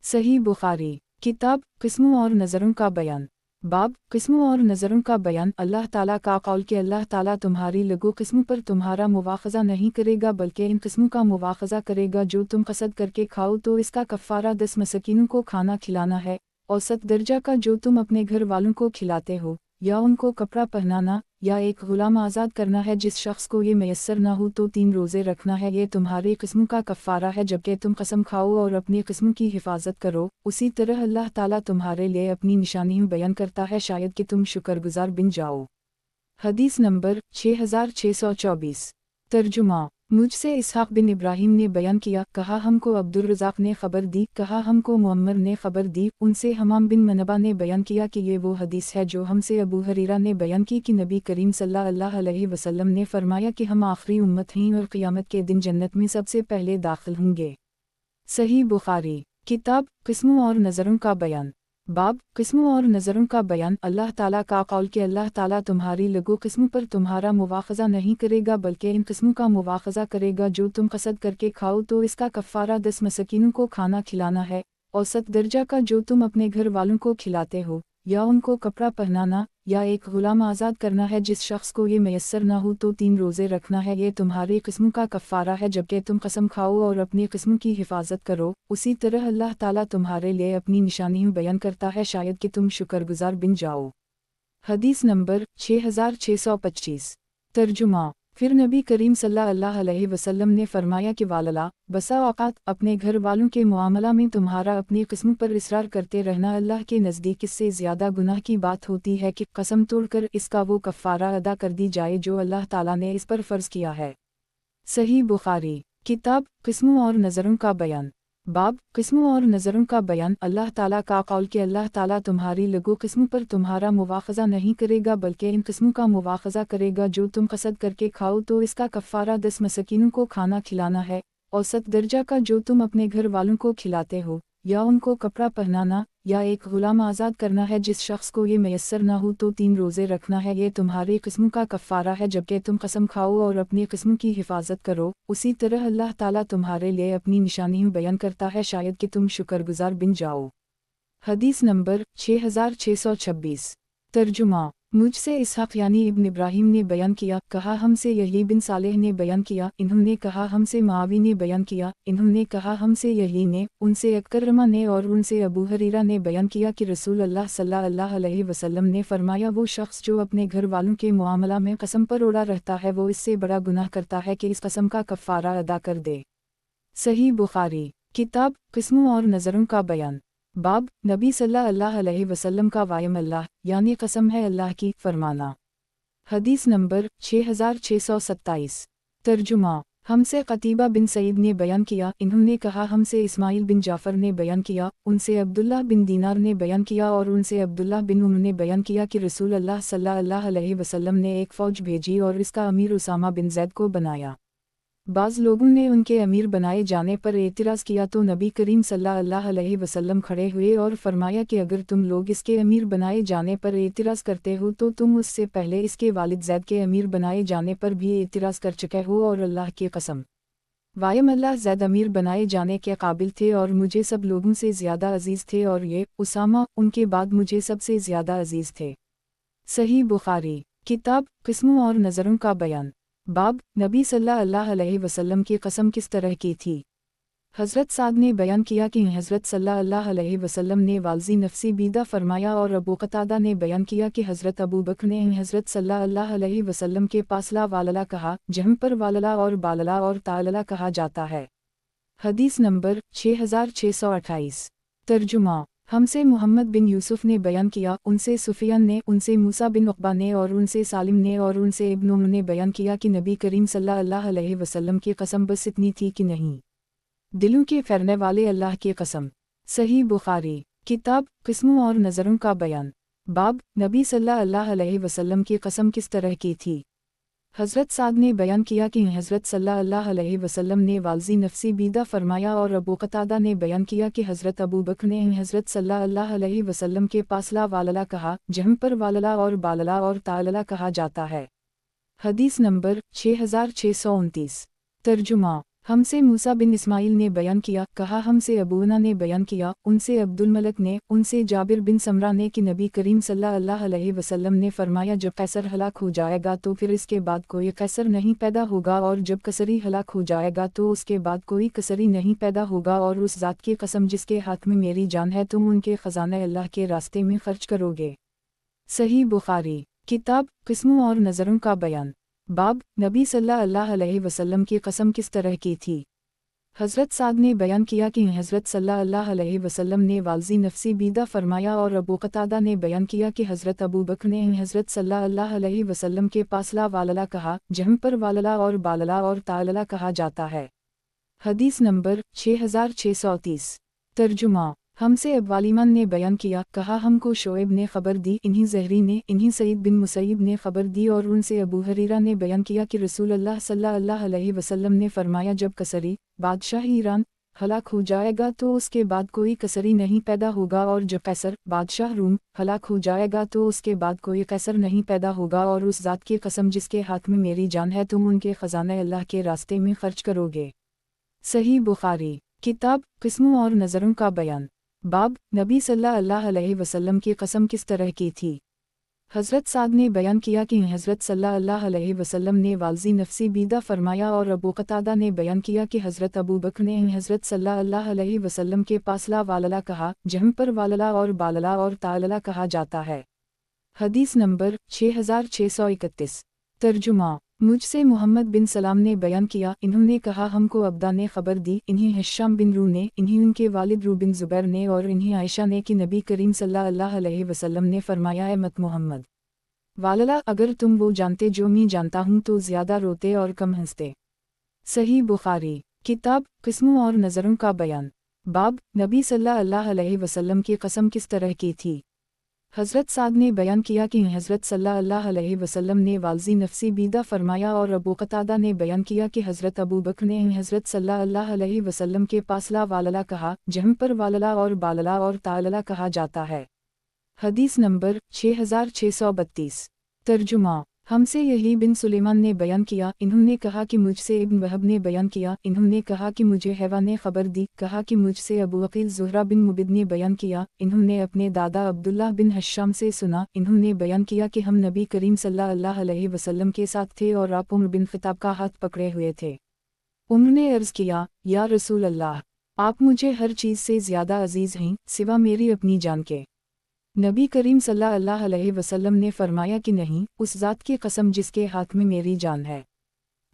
सही बुखारी। किताब किस्मों और नज़रों का बयान। बाब किस्मों और नज़रों का बयान। अल्लाह ताला का कौल कि अल्लाह ताला तुम्हारी लगो किस्मों पर तुम्हारा मुवाख़ज़ा नहीं करेगा बल्कि इन किस्मों का मुवाख़ज़ा करेगा जो तुम कसद करके खाओ तो इसका कफ़ारा 10 मसकीनों को खाना खिलाना है, औसत दर्जा का जो तुम अपने घर वालों को खिलाते हो, या उनको कपड़ा पहनाना, या एक गुलाम आज़ाद करना है। जिस शख्स को ये मैसर ना हो तो 3 रोज़े रखना है। ये तुम्हारी किस्मों का कफ़ारा है जबकि तुम कसम खाओ और अपनी किस्मों की हिफाजत करो। उसी तरह अल्लाह ताला तुम्हारे लिए अपनी निशानियाँ बयान करता है शायद कि तुम शुक्रगुजार बन जाओ। हदीस नंबर 6624। तर्जुमा। मुझसे इसहाक़ बिन इब्राहीम ने बयान किया, कहा हमको अब्दुर्रज़ाक़ ने ख़बर दी, कहा हमको मुअम्मर ने ख़बर दी, उनसे हमाम बिन मनबा ने बयान किया कि ये वो हदीस है जो हमसे अबू हरीरा ने बयान की कि नबी करीम सल्लल्लाहु अलैहि वसल्लम ने फरमाया कि हम आखिरी उम्मत हैं और क़यामत के दिन जन्नत में सबसे पहले दाखिल होंगे। सही बुखारी। किताब किस्मों और नज़रों का बयान। बाब किस्मों और नज़रों का बयान। अल्लाह ताला का कौल कि अल्लाह ताला तुम्हारी लगो किस्मों पर तुम्हारा मुवाख़ज़ा नहीं करेगा बल्कि इन किस्मों का मुवाख़ज़ा करेगा जो तुम कसद करके खाओ तो इसका कफ़ारा 10 मसकीनों को खाना खिलाना है, औसत दर्जा का जो तुम अपने घर वालों को खिलाते हो, या उनको कपड़ा पहनाना, या एक गुलाम आज़ाद करना है। जिस शख्स को ये मैसर ना हो तो 3 रोज़े रखना है, ये तुम्हारी किस्म का कफ़ारा है जबकि तुम कसम खाओ और अपनी किस्म की हिफाजत करो। उसी तरह अल्लाह ताला तुम्हारे लिए अपनी निशानियाँ बयान करता है, शायद कि तुम शुक्रगुजार बन जाओ। हदीस नंबर 6625। तर्जुमा। फिर नबी करीम सल्लल्लाहु अलैहि वसल्लम ने फरमाया कि वालला, बसा औक़ात अपने घर वालों के मुआमला में तुम्हारा अपनी किस्म पर इसरार करते रहना अल्लाह के नज़दीक इससे ज़्यादा गुनाह की बात होती है कि कसम तोड़कर इसका वो कफ़ारा अदा कर दी जाए जो अल्लाह ताला ने इस पर फ़र्ज़ किया है। सही बुखारी। किताब किस्मों और नज़रों का बयान। बाब किस्मों और नज़रों का बयान। अल्लाह ताला का कौल कि अल्लाह ताला तुम्हारी लगो किस्म पर तुम्हारा मुवाख़ज़ा नहीं करेगा बल्कि इन किस्मों का मुवाख़ज़ा करेगा जो तुम कसद करके खाओ तो इसका कफ़ारा 10 मसकीनों को खाना खिलाना है, औसत दर्जा का जो तुम अपने घर वालों को खिलाते हो, या उनको कपड़ा पहनाना, या एक गुलाम आज़ाद करना है। जिस शख्स को ये मैसर ना हो तो 3 रोज़े रखना है, ये तुम्हारी किस्म का कफ़ारा है जबकि तुम कसम खाओ और अपनी किस्म की हिफाजत करो। उसी तरह अल्लाह ताला तुम्हारे लिए अपनी निशानियाँ बयान करता है, शायद कि तुम शुक्रगुजार बन जाओ। हदीस नंबर 6626। तर्जुमा। मुझसे इसहाक़ यानी इब्न इब्राहीम ने बयान किया, कहा हमसे यही बिन सालेह ने बयान किया, इन्होंने कहा हमसे मुआवी ने बयान किया, इन्होंने कहा हमसे यही ने, उनसे अकरमा ने और उनसे अबू हरीरा ने बयान किया कि रसूल अल्लाह सल्लल्लाहु अलैहि वसल्लम ने फरमाया, वो शख्स जो अपने घर वालों के मुआमला में कसम पर उड़ा रहता है वो इससे बड़ा गुनाह करता है कि इस कसम का कफ़ारा अदा कर दे। सही बुखारी। किताब किस्मों और नज़रों का बयान। बाब नबी सल्लल्लाहु अलैहि वसल्लम का वायम अल्लाह यानी कसम है अल्लाह की फरमाना। हदीस नंबर 6627। तर्जुमा। हमसे क़तीबा बिन सईद ने बयान किया, इन्होंने कहा हमसे इस्माइल बिन जाफ़र ने बयान किया, उनसे अब्दुल्लाह बिन दीनार ने बयान किया और उनसे अब्दुल्लाह बिन उन्होंने बयान किया कि रसूल अल्लाह सल्लल्लाहु अलैहि वसल्लम ने एक फ़ौज भेजी और इसका अमीर उसामा बिन ज़ैद को बनाया। बाज़ लोगों ने उनके अमीर बनाए जाने पर एतराज़ किया तो नबी करीम सल्लल्लाहु अलैहि वसल्लम खड़े हुए और फरमाया कि अगर तुम लोग इसके अमीर बनाए जाने पर एतराज़ करते हो तो तुम उससे पहले इसके वालिद ज़ैद के अमीर बनाए जाने पर भी एतराज़ कर चुके हो, और अल्लाह की कसम वायम अल्लाह ज़ैद अमीर बनाए जाने के काबिल थे और मुझे सब लोगों से ज़्यादा अजीज़ थे, और ये उसामा उनके बाद मुझे सबसे ज़्यादा अजीज़ थे। सही बुखारी। किताब किस्मों और नज़रों का बयान। बाब नबी सल्लल्लाहु अलैहि वसल्लम की कसम किस तरह की थी। हज़रत साद ने बयान किया कि हज़रत सल्लल्लाहु अलैहि वसल्लम ने वालजी नफसी बीदा फरमाया, और अबू क़तादा ने बयान किया कि हज़रत अबू बकर ने हज़रत सल्लल्लाहु अलैहि वसल्लम के पास ला वालला कहा, जहाँ पर वालला और बालला और तालला कहा जाता है। हदीस नंबर 6628। तर्जुमा। हमसे मोहम्मद बिन यूसुफ ने बयान किया, उनसे सुफियान ने, उनसे मूसा बिन उक़बा ने और उनसे सालिम ने और उनसे इब्न उम्र ने बयान किया कि नबी करीम सल्लल्लाहु अलैहि वसल्लम की कसम बस इतनी थी कि नहीं, दिलों के फेरने वाले अल्लाह की कसम। सही बुखारी। किताब किस्मों और नज़रों का बयान। बाब नबी सल्लल्लाहु अलैहि वसल्लम की कसम किस तरह की थी। हज़रत साद ने बयान किया कि हज़रत सल्लल्लाहु अलैहि वसल्लम ने वालजी नफसी बीदा फरमाया, और अबू क़तादा ने बयान किया कि हज़रत अबू बकर ने हज़रत सल्लल्लाहु अलैहि वसल्लम के पास ला वालला कहा, जहाँ पर वालला और बालला और तालला कहा जाता है। हदीस नंबर 6629। तर्जुमा। हमसे मूसा बिन इस्माइल ने बयान किया, कहा हमसे अबूना ने बयान किया, उनसे अब्दुल मलक ने, उनसे जाबिर बिन समरा ने कि नबी करीम सल्लल्लाहु अलैहि वसल्लम ने फरमाया, जब कैसर हलाक हो जाएगा तो फिर इसके बाद कोई कैसर नहीं पैदा होगा, और जब कसरी हलाक हो जाएगा तो उसके बाद कोई कसरी नहीं पैदा होगा, और उस ज़ात की कसम जिसके हाथ में मेरी जान है तुम उनके ख़जाने अल्लाह के रास्ते में खर्च करोगे। सही बुखारी। किताब किस्मों और नज़रों का बयान। बाब नबी सल्लल्लाहु अलैहि वसल्लम की कसम किस तरह की थी। हज़रत साद ने बयान किया कि हज़रत सल्लल्लाहु अलैहि वसल्लम ने वालजी नफसी बीदा फरमाया, और अबू क़तादा ने बयान किया कि हज़रत अबू बकर ने हज़रत सल्लल्लाहु अलैहि वसल्लम के पास ला वालला कहा, जहाँ पर वालला और बालला और तालला कहा जाता है। हदीस नंबर 6630। तर्जुमा। हमसे अब्वालिमान ने बयान किया, कहा हमको शोएब ने खबर दी, इन्हीं ज़हरी ने, इन्हीं सईद बिन मुसैब ने खबर दी, और उनसे अबू हरीरा ने बयान किया कि रसूल अल्लाह सल्लल्लाहु अलैहि वसल्लम ने फरमाया, जब कसरी बादशाह ईरान हलाक हो जाएगा तो उसके बाद कोई कसरी नहीं पैदा होगा, और जब कैसर बादशाह रूम हलाक हो जाएगा तो उसके बाद कोई कैसर नहीं पैदा होगा, और उस ज़ात की कसम जिसके हाथ में मेरी जान है तुम उनके ख़जाने अल्लाह के रास्ते में खर्च करोगे। सही बुखारी। किताब किस्मों और नज़रों का बयान। बाब नबी सल्लल्लाहु अलैहि वसल्लम की कसम किस तरह की थी। हज़रत साद ने बयान किया कि हज़रत सल्लल्लाहु अलैहि वसल्लम ने वालजी नफसी बीदा फरमाया और अबू कतादा ने बयान किया कि हज़रत अबू बकर ने हज़रत सल्लल्लाहु अलैहि वसल्लम के पास ला वालला कहा, जहाँ पर वालला और बालला और तालला कहा जाता है। हदीस नंबर 6631। तर्जुमा। मुझसे मोहम्मद बिन सलाम ने बयान किया, इन्होंने कहा हमको अब्दा ने खबर दी, इन्हें हिशाम बिन रू ने, इन्हें उनके वालिद रू बिन ज़ुबैर ने और इन्हें आयशा ने कि नबी करीम सल्लल्लाहु अलैहि वसल्लम ने फरमाया है मत मोहम्मद वालला, अगर तुम वो जानते जो मैं जानता हूँ तो ज़्यादा रोते और कम हंसते। सही बुखारी। किताब किस्मों और नज़रों का बयान। बाब नबी सल्लल्लाहु अलैहि वसल्लम की कसम किस तरह की थी। हज़रत साद ने बयान किया कि हज़रत सल्लल्लाहु अलैहि वसल्लम ने वालजी नफसी बीदा फरमाया और अबू कतादा ने बयान किया कि हज़रत अबू बकर ने हज़रत सल्लल्लाहु अलैहि वसल्लम के पास ला वालला कहा, जहाँ पर वालला और बालला और तालला कहा जाता है। हदीस नंबर 6632। तर्जुमा। हमसे यही बिन सुलेमान ने बयान किया, इन्होंने कहा कि मुझसे इब्न वहब ने बयान किया, इन्होंने कहा कि मुझे हैवा ने खबर दी, कहा कि मुझसे अबू अकील ज़ुहरा बिन मुबिद ने बयान किया, इन्होंने अपने दादा अब्दुल्लाह बिन हश्शाम से सुना, इन्होंने बयान किया कि हम नबी करीम सल्लल्लाहु अलैहि वसल्लम के साथ थे और आप उम्र बिन खिताब का हाथ पकड़े हुए थे। उम्र ने अर्ज़ किया, या रसूल अल्लाह, आप मुझे हर चीज़ से ज़्यादा अजीज़ हैं, सिवा मेरी अपनी जान के। नबी करीम सल्लल्लाहु अलैहि वसल्लम ने फरमाया कि नहीं, उस ज़ात की कसम जिसके हाथ में मेरी जान है।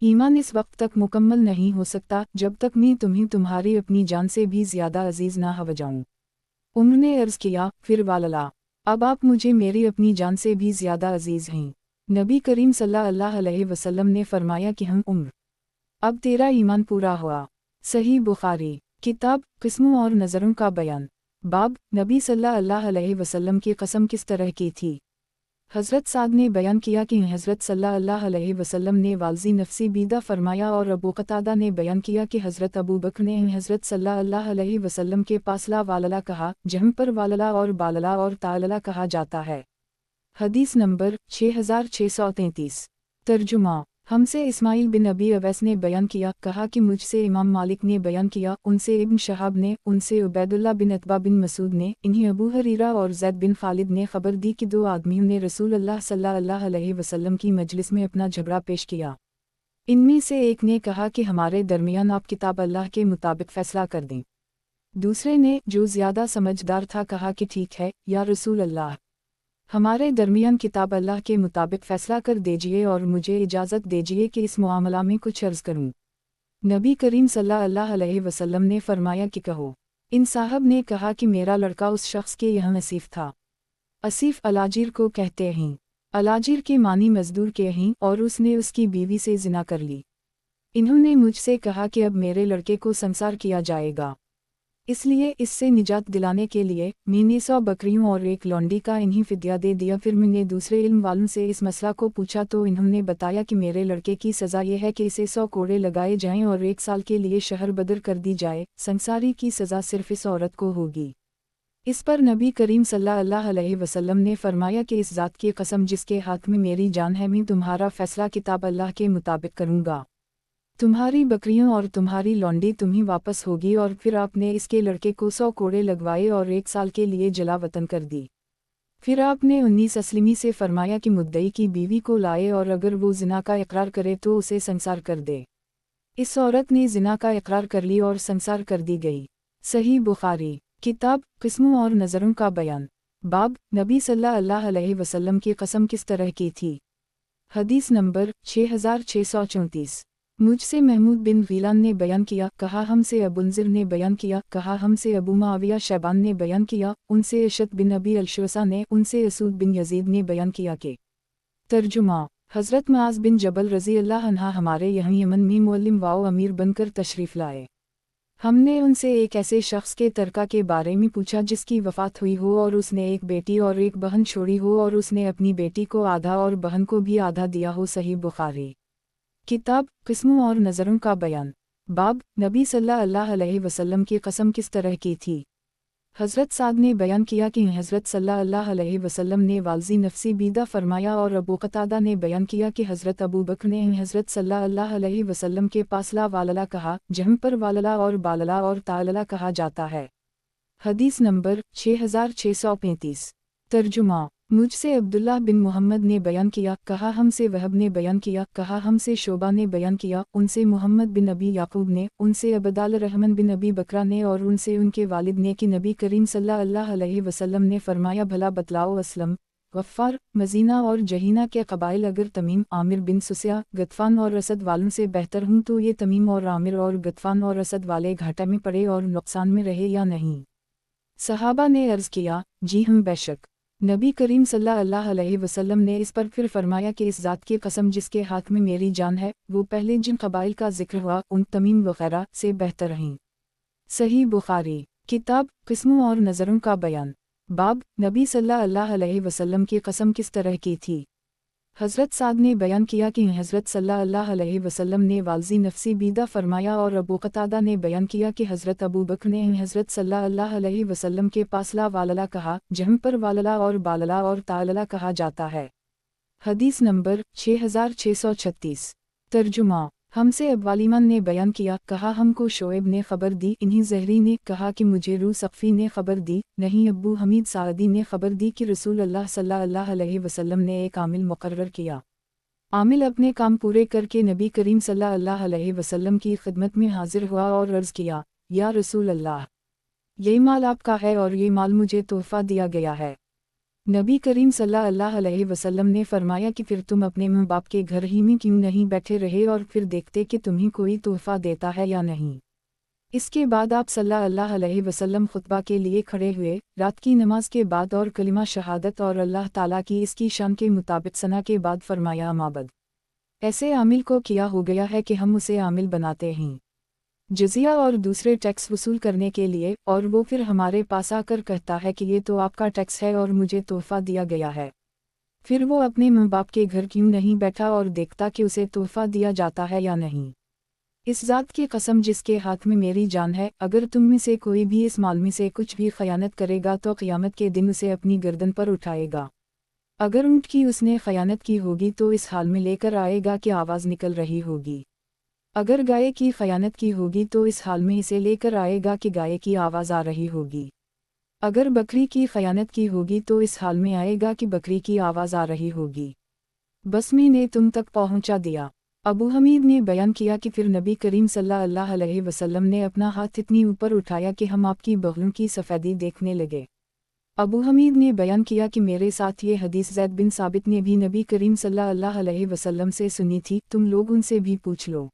ईमान इस वक्त तक मुकम्मल नहीं हो सकता जब तक मैं तुम्हें तुम्हारी अपनी जान से भी ज़्यादा अजीज़ ना हो जाऊँ। उम्र ने अर्ज़ किया, फिर वालला, अब आप मुझे मेरी अपनी जान से भी ज़्यादा अजीज़ हैं। नबी करीम सल्लल्लाहु अलैहि वसल्लम ने फरमाया कि हम उम्र, अब तेरा ईमान पूरा हुआ। सही बुखारी। किताब किस्मों और नज़रों का बयान। बाब नबी सल्लल्लाहु अलैहि वसल्लम की कसम किस तरह की थी। हज़रत साद ने बयान किया कि हज़रत सल्लल्लाहु अलैहि वसल्लम ने वालजी नफसी बीदा फरमाया और अबू कतादा ने बयान किया कि हज़रत अबू बकर ने हज़रत सल्लल्लाहु अलैहि वसल्लम के पास ला वालला कहा, जहाँ पर वालला और बालला और तालला कहा जाता है। हदीस नंबर 6633। तर्जुमा। हमसे इस्माइल बिन अबी अवैस ने बयान किया, कहा कि मुझसे इमाम मालिक ने बयान किया, उनसे इब्न शहाब ने, उनसे उबैदुल्लाह बिन अतबा बिन मसूद ने, इन्हें अबू हरीरा और ज़ैद बिन खालिद ने खबर दी कि दो आदमियों ने रसूल अल्लाह सल्लल्लाहु अलैहि वसल्लम की मजलिस में अपना झगड़ा पेश किया। इनमें से एक ने कहा कि हमारे दरमियान आप किताब अल्लाह के मुताबिक फ़ैसला कर दें। दूसरे ने, जो ज़्यादा समझदार था, कहा कि ठीक है या रसूल अल्लाह, हमारे दरमियान किताब अल्लाह के मुताबिक फ़ैसला कर दीजिए और मुझे इजाज़त दीजिए कि इस मामला में कुछ अर्ज़ करूं। नबी करीम सल्लल्लाहु अलैहि वसल्लम ने फरमाया कि कहो। इन साहब ने कहा कि मेरा लड़का उस शख्स के यहाँ असीफ था। असीफ अलाजिर को कहते हैं। अलाजिर के मानी मजदूर के हैं और उसने उसकी बीवी से जिना कर ली। इन्होंने मुझसे कहा कि अब मेरे लड़के को संसार किया जाएगा, इसलिए इससे निजात दिलाने के लिए मैंने 100 बकरियों और एक लौंडी का इन्हीं फिद्या दे दिया। फिर मैंने दूसरे इल्म वालों से इस मसला को पूछा तो इन्होंने बताया कि मेरे लड़के की सज़ा यह है कि इसे 100 कोड़े लगाए जाएं और 1 साल के लिए शहर बदर कर दी जाए। संसारी की सज़ा सिर्फ इस औरत को होगी। इस पर नबी करीम सल्लल्लाहु अलैहि वसल्लम ने फरमाया कि इस ज़ात की कसम जिसके हाथ में मेरी जान है, मैं तुम्हारा फ़ैसला किताब अल्लाह के मुताबिक करूँगा। तुम्हारी बकरियों और तुम्हारी लौंडी तुम्हें वापस होगी। और फिर आपने इसके लड़के को 100 कोड़े लगवाए और 1 साल के लिए जला वतन कर दी। फिर आपने 19 असलमी से फरमाया कि मुद्दई की बीवी को लाए और अगर वो जिना का इकरार करे तो उसे संसार कर दे। इस औरत ने जिना का इकरार कर ली और संसार कर दी गई। सही बुखारी। किताब किस्मों और नज़रों का बयान। बाब नबी सल्लल्लाहु अलैहि वसल्लम की कसम किस तरह की थी। हदीस नंबर 6634। मुझसे महमूद बिन गीलान ने बयान किया, कहा हमसे अबुनज़िर ने बयान किया, कहा हमसे अबू मुआविया शैबान ने बयान किया, उनसे अशत बिन अबी अलशवसा ने, उनसे असूद बिन यजीद ने बयान किया कि तर्जुमा। हज़रत मुआज़ बिन जबल रज़ी अल्लाह अन्हा हमारे यहाँ यमन में मुअल्लिम वाओ अमीर बनकर तशरीफ़ लाए। हमने उनसे एक ऐसे शख्स के तरका के बारे में पूछा जिसकी वफ़ात हुई हो और उसने एक बेटी और एक बहन छोड़ी हो और उसने अपनी बेटी को आधा और बहन को भी आधा दिया हो। सही बुखारी। किताब किस्मों और नज़रों का बयान। बाब नबी सल्लल्लाहु अलैहि वसल्लम की कसम किस तरह की थी। हज़रत साद ने बयान किया कि हज़रत सल्लल्लाहु अलैहि वसल्लम ने वालजी नफसी बीदा फरमाया और अबू कतादा ने बयान किया कि हज़रत अबू बकर ने हज़रत सल्लल्लाहु अलैहि वसल्लम के पास ला वालला कहा, जहाँ पर वालला और बालला और तालला कहा जाता है। हदीस नंबर 6635। तर्जुमा। मुझसे अब्दुल्लाह बिन मोहम्मद ने बयान किया, कहा हमसे वहब ने बयान किया, कहा हमसे शोबा ने बयान किया, उनसे मोहम्मद बिन अबी याकूब ने, उनसे अबदाल रहमान बिन अबी बकरा ने और उनसे उनके वालिद ने कि नबी करीम सल्लल्लाहु अलैहि वसल्लम ने फरमाया, भला बतलाओ असलम, गफ्फार, मजीना और जहीना के कबाइल अगर तमीम, आमिर बिन सुसिया, गतफान और असद वालों से बेहतर हूँ तो ये तमीम और आमिर और गतफान और असद वाले घाटे में पड़े और नुकसान में रहे या नहीं? सहाबा ने अर्ज़ किया, जी हम बेशक। नबी करीम सल्लल्लाहु अलैहि वसल्लम ने इस पर फिर फरमाया कि इस ज़ात की कसम जिसके हाथ में मेरी जान है, वो पहले जिन कबाइल का जिक्र हुआ उन तमीम वगैरह से बेहतर रहीं। सही बुखारी। किताब किस्मों और नज़रों का बयान। बाब, नबी सल्लल्लाहु अलैहि वसल्लम की कसम किस तरह की थी। हज़रत साद ने बयान किया कि हज़रत सल्लल्लाहु अलैहि वसल्लम ने वालजी नफसी बीदा फरमाया और अबू कतादा ने बयान किया कि हज़रत अबू बकर ने हज़रत सल्लल्लाहु अलैहि वसल्लम के पास ला वालला कहा, जहाँ पर वालला और बालला और तालला कहा जाता है। हदीस नंबर 6636। तर्जुमा। हमसे अब्वालिमान ने बयान किया, कहा हमको शोएब ने खबर दी, इन्हीं ज़हरी ने कहा कि मुझे रू सफ़ी ने खबर दी, नहीं अब्बू हमीद सादी ने खबर दी कि रसूल अल्लाह सल्लल्लाहु अलैहि वसल्लम ने एक आमिल मुकर्रर किया। आमिल अपने काम पूरे करके नबी करीम सल्लल्लाहु अलैहि वसल्लम की खिदमत में हाजिर हुआ और अर्ज़ किया, या रसूल अल्लाह, ये माल आपका है और ये माल मुझे तोहफ़ा दिया गया है। नबी करीम सल्लल्लाहु अलैहि वसल्लम ने फरमाया कि फिर तुम अपने माँ बाप के घर ही में क्यों नहीं बैठे रहे और फिर देखते कि तुम्हें कोई तोहफ़ा देता है या नहीं। इसके बाद आप सल्लल्लाहु अलैहि वसल्लम खुतबा के लिए खड़े हुए, रात की नमाज के बाद और कलिमा शहादत और अल्लाह ताला की इसकी शान के मुताबिक सना के बाद फरमाया, माबद, ऐसे आमिल को किया हो गया है कि हम उसे आमिल बनाते हैं जजिया और दूसरे टैक्स वसूल करने के लिए, और वो फिर हमारे पास आकर कहता है कि ये तो आपका टैक्स है और मुझे तोहफ़ा दिया गया है। फिर वो अपने माँ बाप के घर क्यों नहीं बैठा और देखता कि उसे तोहफ़ा दिया जाता है या नहीं। इस ज़ात की कसम जिसके हाथ में मेरी जान है, अगर तुम में से कोई भी इस माल में से कुछ भी खयानत करेगा तो क़यामत के दिन उसे अपनी गर्दन पर उठाएगा। अगर ऊँट की उसने खयानत की होगी तो इस हाल में लेकर आएगा कि आवाज़ निकल रही होगी। अगर गाय की खयानत की होगी तो इस हाल में इसे लेकर आएगा कि गाय की आवाज़ आ रही होगी। अगर बकरी की खयानत की होगी तो इस हाल में आएगा कि बकरी की आवाज़ आ रही होगी। बस मैंने तुम तक पहुंचा दिया। अबू हमीद ने बयान किया कि फिर नबी करीम सल्लल्लाहु अलैहि वसल्लम ने अपना हाथ इतनी ऊपर उठाया कि हम आपकी बगलों की सफ़ेदी देखने लगे। अबू हमीद ने बयान किया कि मेरे साथ ये हदीस ज़ैद बिन साबित ने भी नबी करीम सल्लल्लाहु अलैहि वसल्लम से सुनी थी, तुम लोग उनसे भी पूछ लो।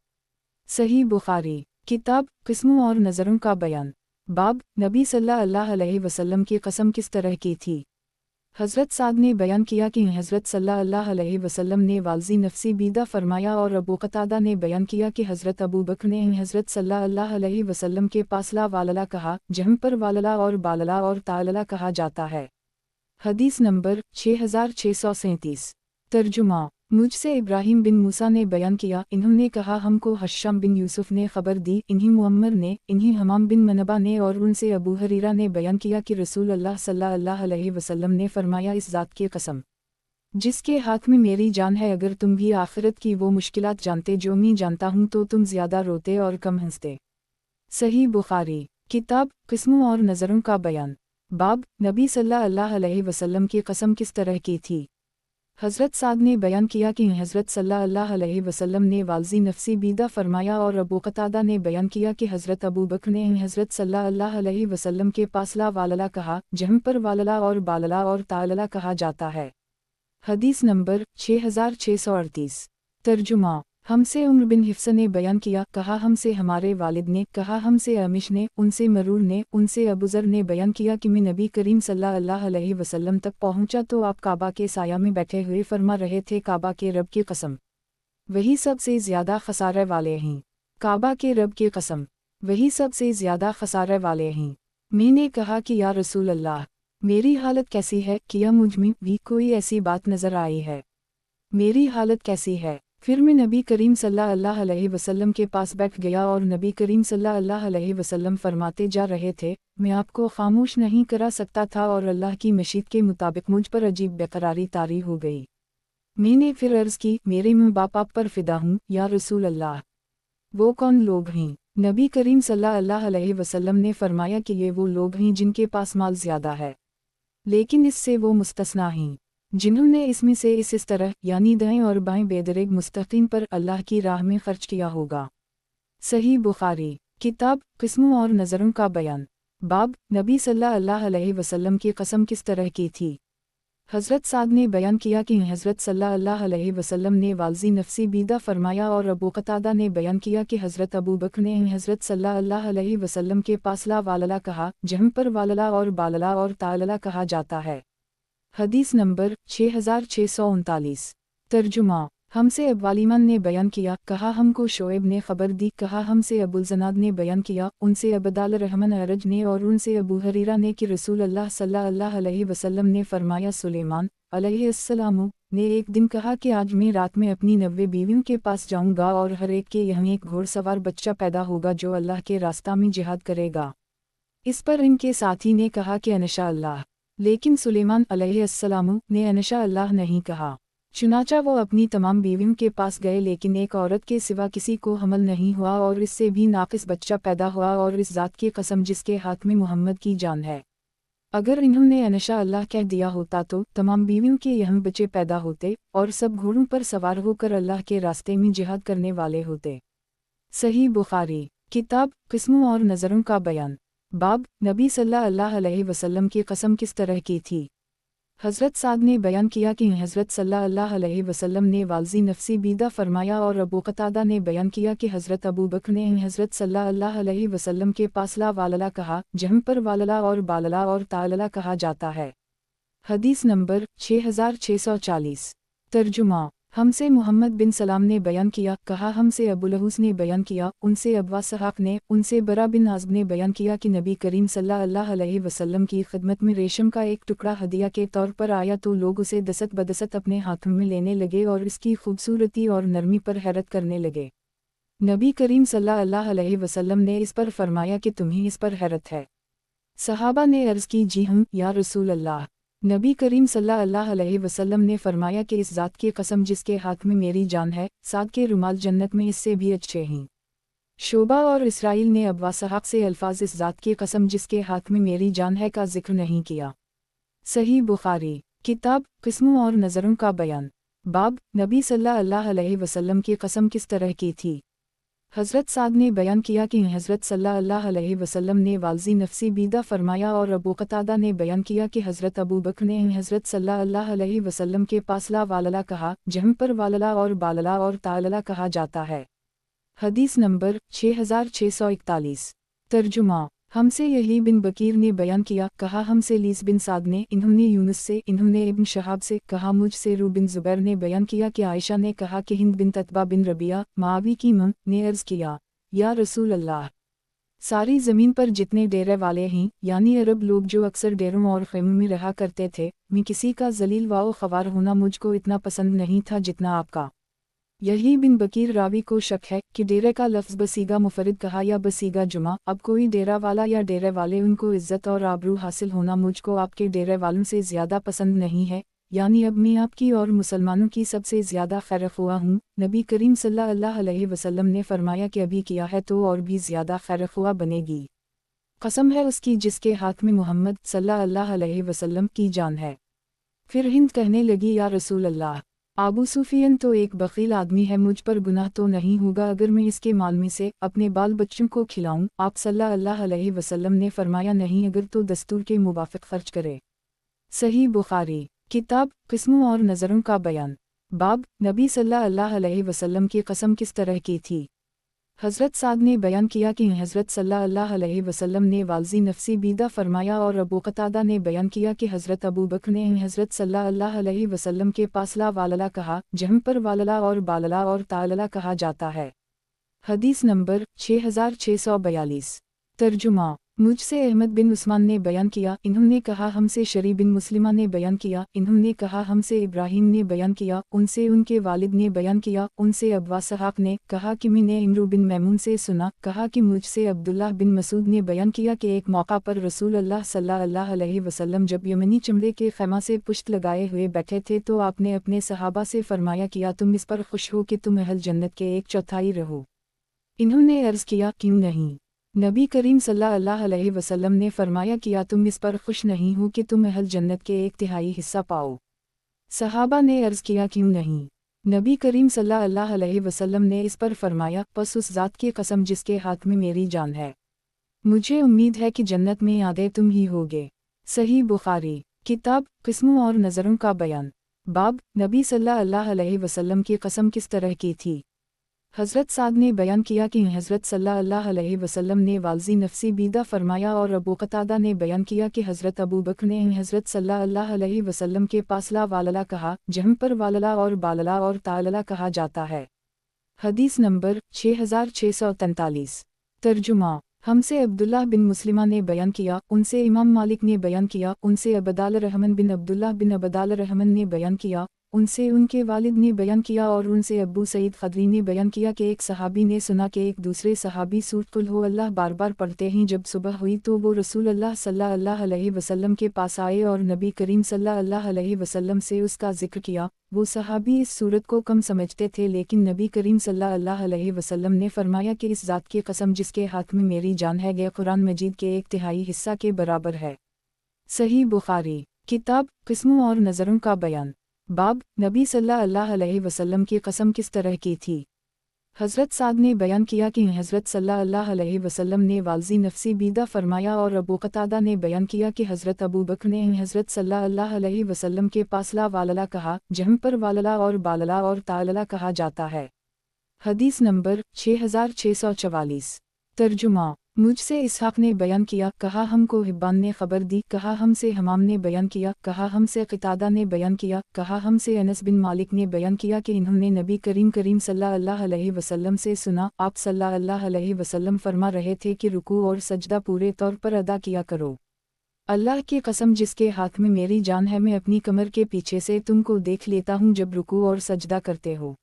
सही बुखारी। किताब किस्मों और नज़रों का बयान। बाब, नबी सल्लल्लाहु अलैहि वसल्लम की कसम किस तरह की थी। हज़रत साद ने बयान किया कि हज़रत सल्लल्लाहु अलैहि वसल्लम ने वालजी नफसी बीदा फरमाया और अबू कतादा ने बयान किया कि हज़रत अबू बकर ने हज़रत सल्लल्लाहु अलैहि वसल्लम के पास ला वालला कहा, जहाँ पर वालला और बालला और तालला कहा जाता है। हदीस नंबर 6637। तर्जुमा। मुझसे इब्राहिम बिन मूसा ने बयान किया, इन्होंने कहा हमको हश्शाम बिन यूसुफ ने खबर दी, इन्हीं मुअम्मर ने, इन्हीं हमाम बिन मनबा ने और उनसे अबू हरीरा ने बयान किया कि रसूल अल्लाह सल्लल्लाहु अलैहि वसल्लम ने फरमाया, इस ज़ात की कसम जिसके हाथ में मेरी जान है, अगर तुम भी आखिरत की वो मुश्किलात जानते जो मैं जानता हूँ तो तुम ज़्यादा रोते और कम हंसते। सही बुखारी। किताब किस्मों और नज़रों का बयान। बाब, नबी सल्लल्लाहु अलैहि वसल्लम की कसम किस तरह की थी। हज़रत साद ने बयान किया कि हज़रत सल्लल्लाहु अलैहि वसल्लम ने वालजी नफसी बीदा फरमाया और अबू कतादा ने बयान किया कि हज़रत अबू बकर ने हज़रत सल्लल्लाहु अलैहि वसल्लम के पास ला वालला कहा, जहाँ पर वालला और बालला और तालला कहा जाता है। हदीस नंबर 6638। तर्जुमा। हमसे उम्र बिन हिफ्स ने बयान किया, कहा हमसे हमारे वालिद ने, कहा हमसे अमिश ने, उनसे मरूर ने, उनसे अबूज़र ने बयान किया कि मैं नबी करीम सल्लल्लाहु अलैहि वसल्लम तक पहुंचा तो आप काबा के साया में बैठे हुए फरमा रहे थे, काबा के रब की कसम वही सबसे ज़्यादा खसारे वाले हैं। काबा के रब की कसम वही सबसे ज़्यादा खसारे वाले हैं। मैंने कहा कि या रसूल अल्लाह, मेरी हालत कैसी है, क्या मुझ में भी कोई ऐसी बात नज़र आई है, मेरी हालत कैसी है। फिर मैं नबी करीम सल्लल्लाहु अलैहि वसल्लम के पास बैठ गया और नबी करीम सल्लल्लाहु अलैहि वसल्लम फरमाते जा रहे थे, मैं आपको खामोश नहीं करा सकता था और अल्लाह की मशीत के मुताबिक मुझ पर अजीब बेकरारी तारी हो गई। मैंने फिर अर्ज़ की, मेरे माँ बाप आप पर फ़िदा हूँ या रसूल अल्लाह। वो कौन लोग हैं नबी करीम सल्लल्लाहु अलैहि वसल्लम ने फरमाया कि ये वो लोग हैं जिनके पास माल ज़्यादा है, लेकिन इससे वो मुस्तस्ना हैं जिन्होंने इसमें से इस तरह यानी दाएं और बाएं बेदरेग मुस्तकीम पर अल्लाह की राह में खर्च किया होगा। सही बुखारी किताब किस्मों और नज़रों का बयान। बाब नबी सल्लल्लाहु अलैहि वसल्लम की कसम किस तरह की थी। हज़रत साद ने बयान किया कि हज़रत सल्लल्लाहु अलैहि वसल्लम ने वालजी नफसी बीदा फरमाया और अबू कतादा ने बयान किया कि हज़रत अबू बकर ने हज़रत सल्लल्लाहु अलैहि वसल्लम के पास ला वालला कहा, जहाँ पर वालला और बालला और तालला कहा जाता है। हदीस नंबर 6639। तर्जुमा हमसे अब्वालिमान ने बयान किया, कहा हमको शोएब ने खबर दी, कहा हमसे अबुलजनाद ने बयान किया, उनसे अबदाल रहमान अरज ने और उनसे अबू हरीरा ने कि रसूल अल्लाह सल्लल्लाहु अलैहि वसल्लम ने फरमाया, सुलेमान अलैहिस्सलाम ने एक दिन कहा कि आज मैं रात में अपनी 90 बीवियों के पास जाऊंगा और हर एक के यहाँ एक घोड़सवार बच्चा पैदा होगा जो अल्लाह के रास्ता में जिहाद करेगा। इस पर इनके साथी ने कहा कि अनशा अल्लाह, लेकिन सुलेमान अलैहिस्सलाम ने अनशा अल्लाह नहीं कहा। चुनाचा वो अपनी तमाम बीवियों के पास गए, लेकिन एक औरत के सिवा किसी को हमल नहीं हुआ और इससे भी नाक़िस बच्चा पैदा हुआ, और इस ज़ात की कसम जिसके हाथ में मोहम्मद की जान है, अगर इन्होंने अनशा अल्लाह कह दिया होता तो तमाम बीवियों के यहाँ बच्चे पैदा होते और सब घोड़ों पर सवार होकर अल्लाह के रास्ते में जिहाद करने वाले होते। सही बुखारी किताब किस्मों और नज़रों का बयान। बाब नबी सल्लल्लाहु अलैहि वसल्लम की कसम किस तरह की थी। हज़रत साद ने बयान किया कि हज़रत सल्लल्लाहु अलैहि वसल्लम ने वालजी नफसी बीदा फरमाया और अबू कतादा ने बयान किया कि हज़रत अबू बकर ने हज़रत सल्लल्लाहु अलैहि वसल्लम के पास ला वालला कहा, जहाँ पर वालला और बालला और तालला कहा जाता है। हदीस नंबर 6640। तर्जुमा हमसे मोहम्मद बिन सलाम ने बयान किया, कहा हमसे अबुलहूस ने बयान किया, उनसे अब्वा सहाक ने, उनसे बरा बिन आज़ब ने बयान किया कि नबी करीम सल्लल्लाहु अलैहि वसल्लम की खिदमत में रेशम का एक टुकड़ा हदिया के तौर पर आया तो लोग उसे दसत बदसत अपने हाथों में लेने लगे और इसकी खूबसूरती और नरमी पर हैरत करने लगे। नबी करीम सल्लल्लाहु अलैहि वसल्लम ने इस पर फरमाया कि तुम्हें इस पर हैरत है। सहाबा ने अर्ज़ की, जी हम या रसूल अल्लाह। नबी करीम सल्लल्लाहु अलैहि वसल्लम ने फरमाया कि इस ज़ात की कसम जिसके हाथ में मेरी जान है, साद के रुमाल जन्नत में इससे भी अच्छे हैं। शोबा और इसराइल ने अब्वा सहाक से अल्फाज इस ज़ात की कसम जिसके हाथ में मेरी जान है का जिक्र नहीं किया। सही बुखारी किताब किस्मों और नज़रों का बयान। बाब नबी सल्लल्लाहु अलैहि वसल्लम की कसम किस तरह की थी। हज़रत साद ने बयान किया कि हज़रत सल्लल्लाहु अलैहि वसल्लम ने वालजी नफसी बीदा फरमाया और अबू कतादा ने बयान किया कि हज़रत अबू बकर ने हज़रत सल्लल्लाहु अलैहि वसल्लम के पास ला वालला कहा, जहाँ पर वालला और बालला और तालला कहा जाता है। हदीस नंबर 6641। तर्जुमा हमसे यही बिन बकीर ने बयान किया, कहा हमसे लीस बिन साद ने, इन्होंने यूनुस से, इन्होंने इब्न शहाब से, कहा मुझसे रू बिन ज़ुबैर ने बयान किया कि आयशा ने कहा कि हिंद बिन ततबा बिन रबिया मावी की मम ने अर्ज़ किया, या रसूल अल्लाह, सारी ज़मीन पर जितने डेरे वाले हैं यानी अरब लोग जो अक्सर डेरों और ख़ैमों में रहा करते थे, मैं किसी का जलील वाओ ख़वार होना मुझको इतना पसंद नहीं था जितना आपका। यही बिन बकीर रावी को शक है कि डेरे का लफ्ज़ बसीगा मुफरद कहा या बसीगा जुमा। अब कोई डेरा वाला या डेरे वाले उनको इज़्ज़त और आबरू हासिल होना मुझको आपके डेरे वालों से ज़्यादा पसंद नहीं है, यानी अब मैं आपकी और मुसलमानों की सबसे ज़्यादा खैरख्वाह हूँ। नबी करीम सल्लल्लाहु अलैहि वसल्लम ने फरमाया कि अभी किया है तो और भी ज़्यादा खैरख्वाह बनेगी। कसम है उसकी जिसके हाथ में मोहम्मद सल्लल्लाहु अलैहि वसल्लम की जान है। फिर हिंद कहने लगी, या रसूल अल्लाह, आबू सुफियन तो एक बखील आदमी है, मुझ पर गुनाह तो नहीं होगा अगर मैं इसके माल में से अपने बाल बच्चों को खिलाऊं। आप सल्लल्लाहु अलैहि वसल्लम ने फरमाया, नहीं, अगर तो दस्तूर के मुवाफिक खर्च करे। सही बुखारी किताब किस्मों और नज़रों का बयान। बाब नबी सल्लल्लाहु अलैहि वसल्लम की कसम किस तरह की थी। हज़रत साद ने बयान किया कि हज़रत सल्लल्लाहु अलैहि वसल्लम ने वालजी नफसी बीदा फरमाया और अबू कतादा ने बयान किया कि हज़रत अबू बकर ने हज़रत सल्लल्लाहु अलैहि वसल्लम के पास ला वालला कहा, जहाँ पर वालला और बालला और तालला कहा जाता है। हदीस नंबर 6642। तर्जुमा मुझसे अहमद बिन उस्मान ने बयान किया, इन्होंने कहा हमसे शरी बिन मुस्लिमा ने बयान किया, इन्होंने कहा हमसे इब्राहीम ने बयान किया, उनसे उनके वालिद ने बयान किया, उनसे अब्वा सहाक ने कहा कि मैंने इमरू बिन मैमून से सुना, कहा कि मुझसे अब्दुल्लाह बिन मसूद ने बयान किया कि एक मौका पर रसूल अल्लाह सल्लल्लाहु अलैहि वसल्लम जब यमनी चमड़े के खैमा से पुश्त लगाए हुए बैठे थे तो आपने अपने सहाबा से फरमाया, किया तुम इस पर खुश हो कि तुम अहल जन्नत के 1/4 रहो। इन्होंने अर्ज़ किया, क्यों नहीं? नबी करीम सल्लल्लाहु अलैहि वसल्लम ने फरमाया, क्या तुम इस पर खुश नहीं हो कि तुम अहल जन्नत के 1/3 हिस्सा पाओ? सहाबा ने अर्ज़ किया, क्यों नहीं? नबी करीम सल्लल्लाहु अलैहि वसल्लम ने इस पर फरमाया, बस उस ज़ात की कसम जिसके हाथ में मेरी जान है, मुझे उम्मीद है कि जन्नत में आधे तुम ही होगे। सही बुखारी। किताब किस्मों और नज़रों का बयान। बाब नबी सल्लल्लाहु अलैहि वसल्लम की कसम किस तरह की थी। हज़रत साद ने बयान किया कि हज़रत सल्लल्लाहु अलैहि वसल्लम ने वालजी नफसी बीदा फरमाया और अबू कतादा ने बयान किया कि हज़रत अबू बकर ने हज़रत सल्लल्लाहु अलैहि वसल्लम के पास ला वालला कहा, जहाँ पर वालला और बालला और तालला कहा जाता है। हदीस नंबर 6643। तर्जुमा। हमसे अब्दुल्लाह बिन मुस्लिमा ने बयान किया, उनसे इमाम मालिक ने बयान किया, उनसे अबदाल रहमान बिन अब्दुल्लाह बिन अबदाल रहमान ने बयान किया, उनसे उनके वालिद ने बयान किया और उनसे अब्बू सईद खदरी ने बयान किया कि एक सहाबी ने सुना कि एक दूसरे सहाबी सूरत कुल हो अल्लाह बार बार पढ़ते हैं। जब सुबह हुई तो वो रसूल अल्लाह सल्लल्लाहु अलैहि वसल्लम के पास आए और नबी करीम सल्लल्लाहु अलैहि वसल्लम से उसका जिक्र किया। वो सहाबी इस सूरत को कम समझते थे, लेकिन नबी करीम सल्लल्लाहु अलैहि वसल्लम ने फरमाया कि इस ज़ात की कसम जिसके हाथ में मेरी जान है, यह कुरान मजीद के 1/3 हिस्सा के बराबर है। सही बुखारी। किताब किस्मों और नज़रों का बयान। बाब नबी सल्लल्लाहु अलैहि वसल्लम की कसम किस तरह की थी। हज़रत साद ने बयान किया कि हज़रत सल्लल्लाहु अलैहि वसल्लम ने वालजी नफसी बीदा फरमाया और अबू कतादा ने बयान किया कि हज़रत अबू बकर ने हज़रत सल्लल्लाहु अलैहि वसल्लम के पास ला वालला कहा, जहाँ पर वालला और बालला और तालला कहा जाता है। हदीस नंबर 6644। तर्जुमा। मुझसे इसहाक ने बयान किया, कहा हमको हिब्बान ने खबर दी, कहा हमसे हमाम ने बयान किया, कहा हमसे क़तादा ने बयान किया, कहा हमसे अनस बिन मालिक ने बयान किया कि इन्होंने नबी करीम सल्लल्लाहु अलैहि वसल्लम से सुना, आप सल्लल्लाहु अलैहि वसल्लम फरमा रहे थे कि रुकू और सजदा पूरे तौर पर अदा किया करो। अल्लाह की कसम जिसके हाथ में मेरी जान है, मैं अपनी कमर के पीछे से तुमको देख लेता हूँ जब रुकू और सजदा करते हो।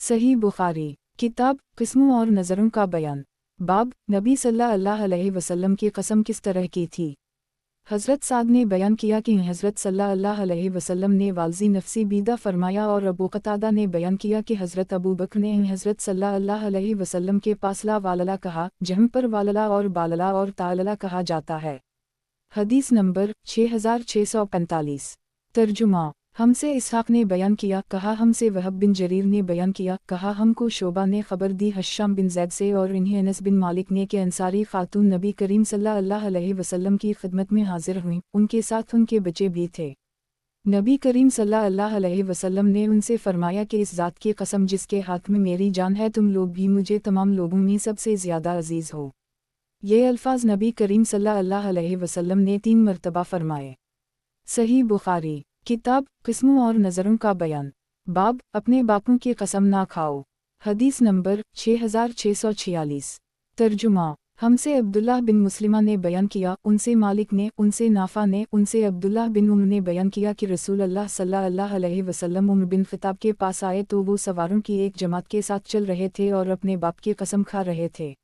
सही बुखारी। किताब किस्मों और नज़रों का बयान। बाब नबी सल्लल्लाहु अलैहि वसल्लम की कसम किस तरह की थी। हज़रत साद ने बयान किया कि हज़रत सल्लल्लाहु अलैहि वसल्लम ने वालजी नफसी बीदा फरमाया और अबू कतादा ने बयान किया कि हज़रत अबू बकर ने हज़रत सल्लल्लाहु अलैहि वसल्लम के पास ला वालला कहा, जहाँ पर वालला और बालला और तालला कहा जाता है। हदीस नंबर 6645। तर्जुमा। हमसे इसहाक ने बयान किया, कहा हमसे वहब बिन जरीर ने बयान किया, कहा हमको शोबा ने खबर दी हश्शाम बिन ज़ैद से और इन्हें अनस बिन मालिक ने कि अंसारी खातून नबी करीम सल्लल्लाहु अलैहि वसल्लम की खिदमत में हाजिर हुईं, उनके साथ उनके बच्चे भी थे। नबी करीम सल्लल्लाहु अलैहि वसल्लम ने उनसे फरमाया कि इस ज़ात की कसम जिसके हाथ में मेरी जान है, तुम लोग भी मुझे तमाम लोगों में सबसे ज़्यादा अजीज़ हो। ये अल्फाज नबी करीम सल्लल्लाहु अलैहि वसल्लम ने 3 मरतबा फरमाए। सही बुखारी। किताब किस्मों और नज़रों का बयान। बाब अपने बापों की कसम ना खाओ। हदीस नंबर 6646। तर्जुमा। हमसे अब्दुल्लाह बिन मुस्लिमा ने बयान किया, उनसे मालिक ने, उनसे नाफा ने, उनसे अब्दुल्लाह बिन उम्र ने बयान किया कि रसूल अल्लाह सल्लल्लाहु अलैहि वसल्लम उम्र बिन ख़िताब के पास आए तो वो सवारों की एक जमात के साथ चल रहे थे और अपने बाप की कसम खा रहे थे।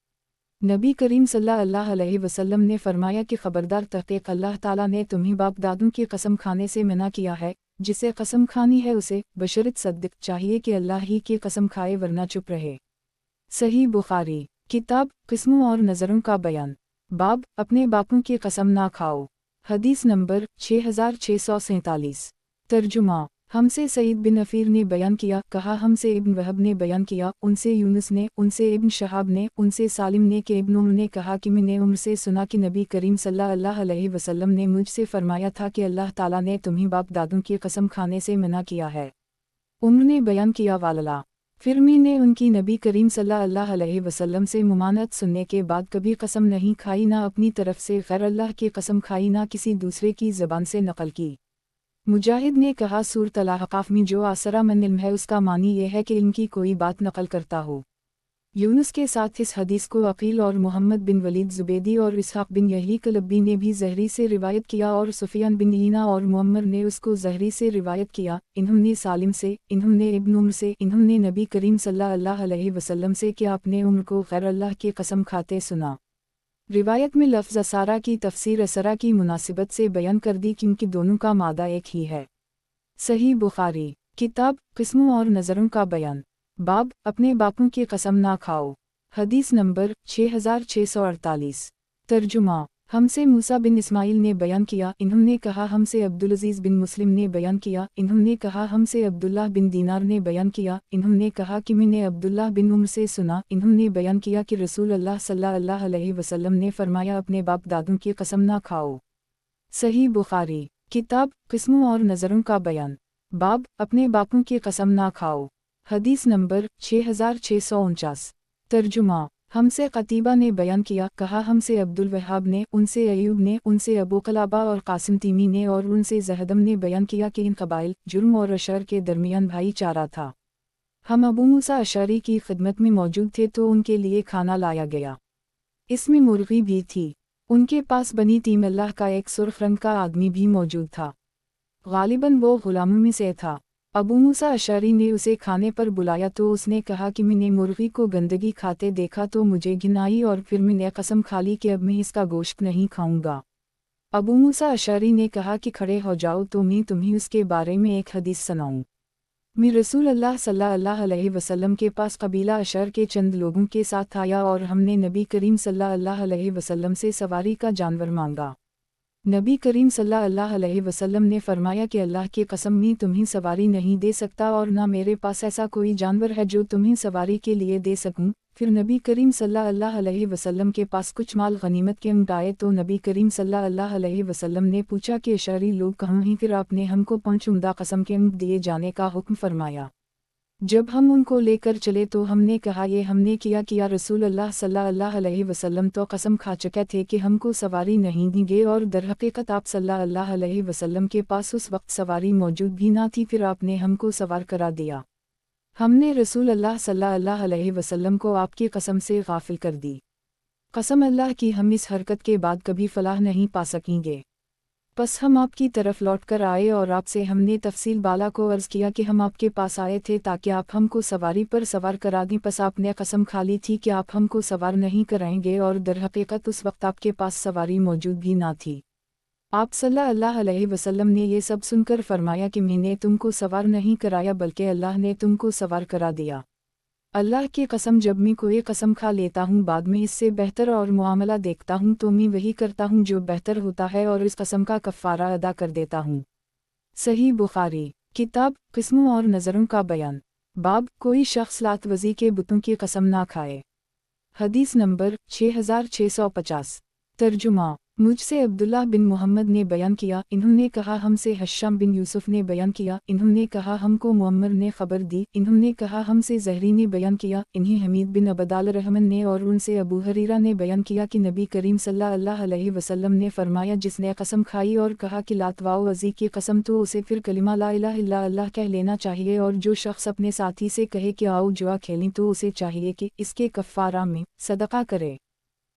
नबी करीम सल्लल्लाहु अलैहि वसल्लम ने फरमाया कि खबरदार, तहक़ीक़ अल्लाह ताला ने तुम्हीं बाप दादों की कसम खाने से मना किया है। जिसे कसम खानी है उसे बशरत सद्दिक़ चाहिए कि अल्लाह ही की कसम खाए, वरना चुप रहे। सही बुखारी। किताब किस्मों और नज़रों का बयान। बाब अपने बापों की कसम ना खाओ। हदीस नंबर 6647। तर्जुमा। हमसे सईद बिन अफ़ीर ने बयान किया, कहा हमसे इब्न वहब ने बयान किया, उनसे यूनुस ने, उनसे इब्न शहाब ने, उनसे सालिम ने कि इब्न उम्र ने कहा कि मैंने उम्र से सुना कि नबी करीम सल्लल्लाहु अलैहि वसल्लम ने मुझसे फरमाया था कि अल्लाह ताला ने तुम्हीं बाप दादों की कसम खाने से मना किया है। उम्र ने बयान किया वालला। फिर मैंने उनकी नबी करीम सल्लल्लाहु अलैहि वसल्लम से मुमानत सुनने के बाद कभी कसम नहीं खाई, ना अपनी तरफ से गैर अल्लाह की कसम खाई, ना किसी दूसरे की ज़बान से नकल की। मुजाहिद ने कहा, सूरत अल-अहक़ाफ़ में जो आसरा मन इल्म है उसका मानी ये है कि इनकी कोई बात नकल करता हो। यूनुस के साथ इस हदीस को अकील और मोहम्मद बिन वलीद ज़ुबैदी और इसहाक़ बिन यही कलबी ने भी ज़हरी से रिवायत किया और सुफ़ियान बिन ईना और मुअम्मर ने उसको ज़हरी से रिवायत किया। इन्होंने सालिम से, इन्होंने इब्न उम्र से, इन्होंने नबी करीम सल्लल्लाहु अलैहि वसल्लम से कि अपने उम्र को गैर अल्लाह की कसम खाते सुना। रिवायत में लफ्ज़ असारा की तफसीर असरा की मुनासिबत से बयान कर दी, क्योंकि दोनों का मादा एक ही है। सही बुखारी। किताब किस्मों और नज़रों का बयान। बाब अपने बापों की कसम ना खाओ। حدیث نمبر 6648۔ ترجمہ: ہمسے موسیٰ بن اسماعیل نے بیان کیا، انہوں نے کہا ہمسے عبدالعزیز بن مسلم نے بیان کیا، انہوں نے کہا ہمسے عبداللہ بن دینار نے بیان کیا، انہوں نے کہا کہ میں نے عبداللہ بن عمر سے سنا، انہوں نے بیان کیا کہ رسول اللہ صلی اللہ علیہ وسلم نے فرمایا اپنے باپ دادوں کی قسم نہ کھاؤ۔ صحیح بخاری۔ کتاب قسموں اور نظروں کا بیان۔ باب اپنے باپوں کی قسم نہ کھاؤ۔ حدیث نمبر 6649۔ ترجمہ: ہم سے قتیبہ نے بیان کیا، کہا ہم سے عبدالوہاب نے، ان سے ایوب نے، ان سے ابو قلابہ اور قاسم تیمی نے اور ان سے زہدم نے بیان کیا کہ ان قبائل جرم اور اشر کے درمیان بھائی چارہ تھا۔ ہم ابو موسیٰ اشعری کی خدمت میں موجود تھے تو ان کے لیے کھانا لایا گیا، اس میں مرغی بھی تھی۔ ان کے پاس بنی تیم اللہ کا ایک سرخ رنگ کا آدمی بھی موجود تھا، غالباً وہ غلاموں میں سے تھا۔ ابو موسیٰ اشعری نے اسے کھانے پر بلایا تو اس نے کہا کہ میں نے مرغی کو گندگی کھاتے دیکھا تو مجھے گھن آئی اور پھر میں نے قسم کھا لی کہ اب میں اس کا گوشت نہیں کھاؤں گا۔ ابو موسیٰ اشعری نے کہا کہ کھڑے ہو جاؤ تو میں تمہیں اس کے بارے میں ایک حدیث سناؤں۔ میں رسول اللہ صلی اللہ علیہ وسلم کے پاس قبیلہ اشر کے چند لوگوں کے ساتھ آیا اور ہم نے نبی کریم صلی اللہ علیہ وسلم سے سواری کا جانور مانگا۔ نبی کریم صلی اللہ علیہ وسلم نے فرمایا کہ اللہ کی قسم میں تمہیں سواری نہیں دے سکتا اور نہ میرے پاس ایسا کوئی جانور ہے جو تمہیں سواری کے لیے دے سکوں۔ پھر نبی کریم صلی اللہ علیہ وسلم کے پاس کچھ مال غنیمت کے آئے تو نبی کریم صلی اللہ علیہ وسلم نے پوچھا کہ اشعری لوگ کہاں ہیں؟ پھر آپ نے ہم کو 5 عمدہ قسم کے دیے جانے کا حکم فرمایا۔ جب ہم ان کو لے کر چلے تو ہم نے کہا یہ ہم نے کیا کہ یا رسول اللہ صلی اللہ علیہ وسلم تو قسم کھا چکے تھے کہ ہم کو سواری نہیں دیں گے، اور در حقیقت آپ صلی اللہ علیہ وسلم کے پاس اس وقت سواری موجود بھی نہ تھی، پھر آپ نے ہم کو سوار کرا دیا۔ ہم نے رسول اللہ صلی اللہ علیہ وسلم کو آپ کی قسم سے غافل کر دی۔ قسم اللہ کی ہم اس حرکت کے بعد کبھی فلاح نہیں پا سکیں گے۔ پس ہم آپ کی طرف لوٹ کر آئے اور آپ سے ہم نے تفصیل بالا کو عرض کیا کہ ہم آپ کے پاس آئے تھے تاکہ آپ ہم کو سواری پر سوار کرا دیں، پس آپ نے قسم کھا لی تھی کہ آپ ہم کو سوار نہیں کرائیں گے، اور در حقیقت اس وقت آپ کے پاس سواری موجود بھی نہ تھی۔ آپ صلی اللہ علیہ وسلم نے یہ سب سن کر فرمایا کہ میں نے تم کو سوار نہیں کرایا بلکہ اللہ نے تم کو سوار کرا دیا۔ اللہ کی قسم جب میں کوئی قسم کھا لیتا ہوں بعد میں اس سے بہتر اور معاملہ دیکھتا ہوں تو میں وہی کرتا ہوں جو بہتر ہوتا ہے اور اس قسم کا کفارہ ادا کر دیتا ہوں۔ صحیح بخاری۔ کتاب قسموں اور نظروں کا بیان۔ باب کوئی شخص لات وزی کے بتوں کی قسم نہ کھائے۔ حدیث نمبر 6650۔ ترجمہ: مجھ سے عبداللہ بن محمد نے بیان کیا، انہوں نے کہا ہم سے ہشام بن یوسف نے بیان کیا، انہوں نے کہا ہم کو معمر نے خبر دی، انہوں نے کہا ہم سے زہری نے بیان کیا، انہیں حمید بن عبدال الرحمن نے اور ان سے ابو ہریرہ نے بیان کیا کہ نبی کریم صلی اللہ علیہ وسلم نے فرمایا جس نے قسم کھائی اور کہا کہ لات و عزی کی قسم تو اسے پھر کلمہ لا الہ الا اللہ کہہ لینا چاہیے، اور جو شخص اپنے ساتھی سے کہے کہ آؤ جوا کھیلیں تو اسے چاہیے کہ اس کے کفارہ میں صدقہ کرے۔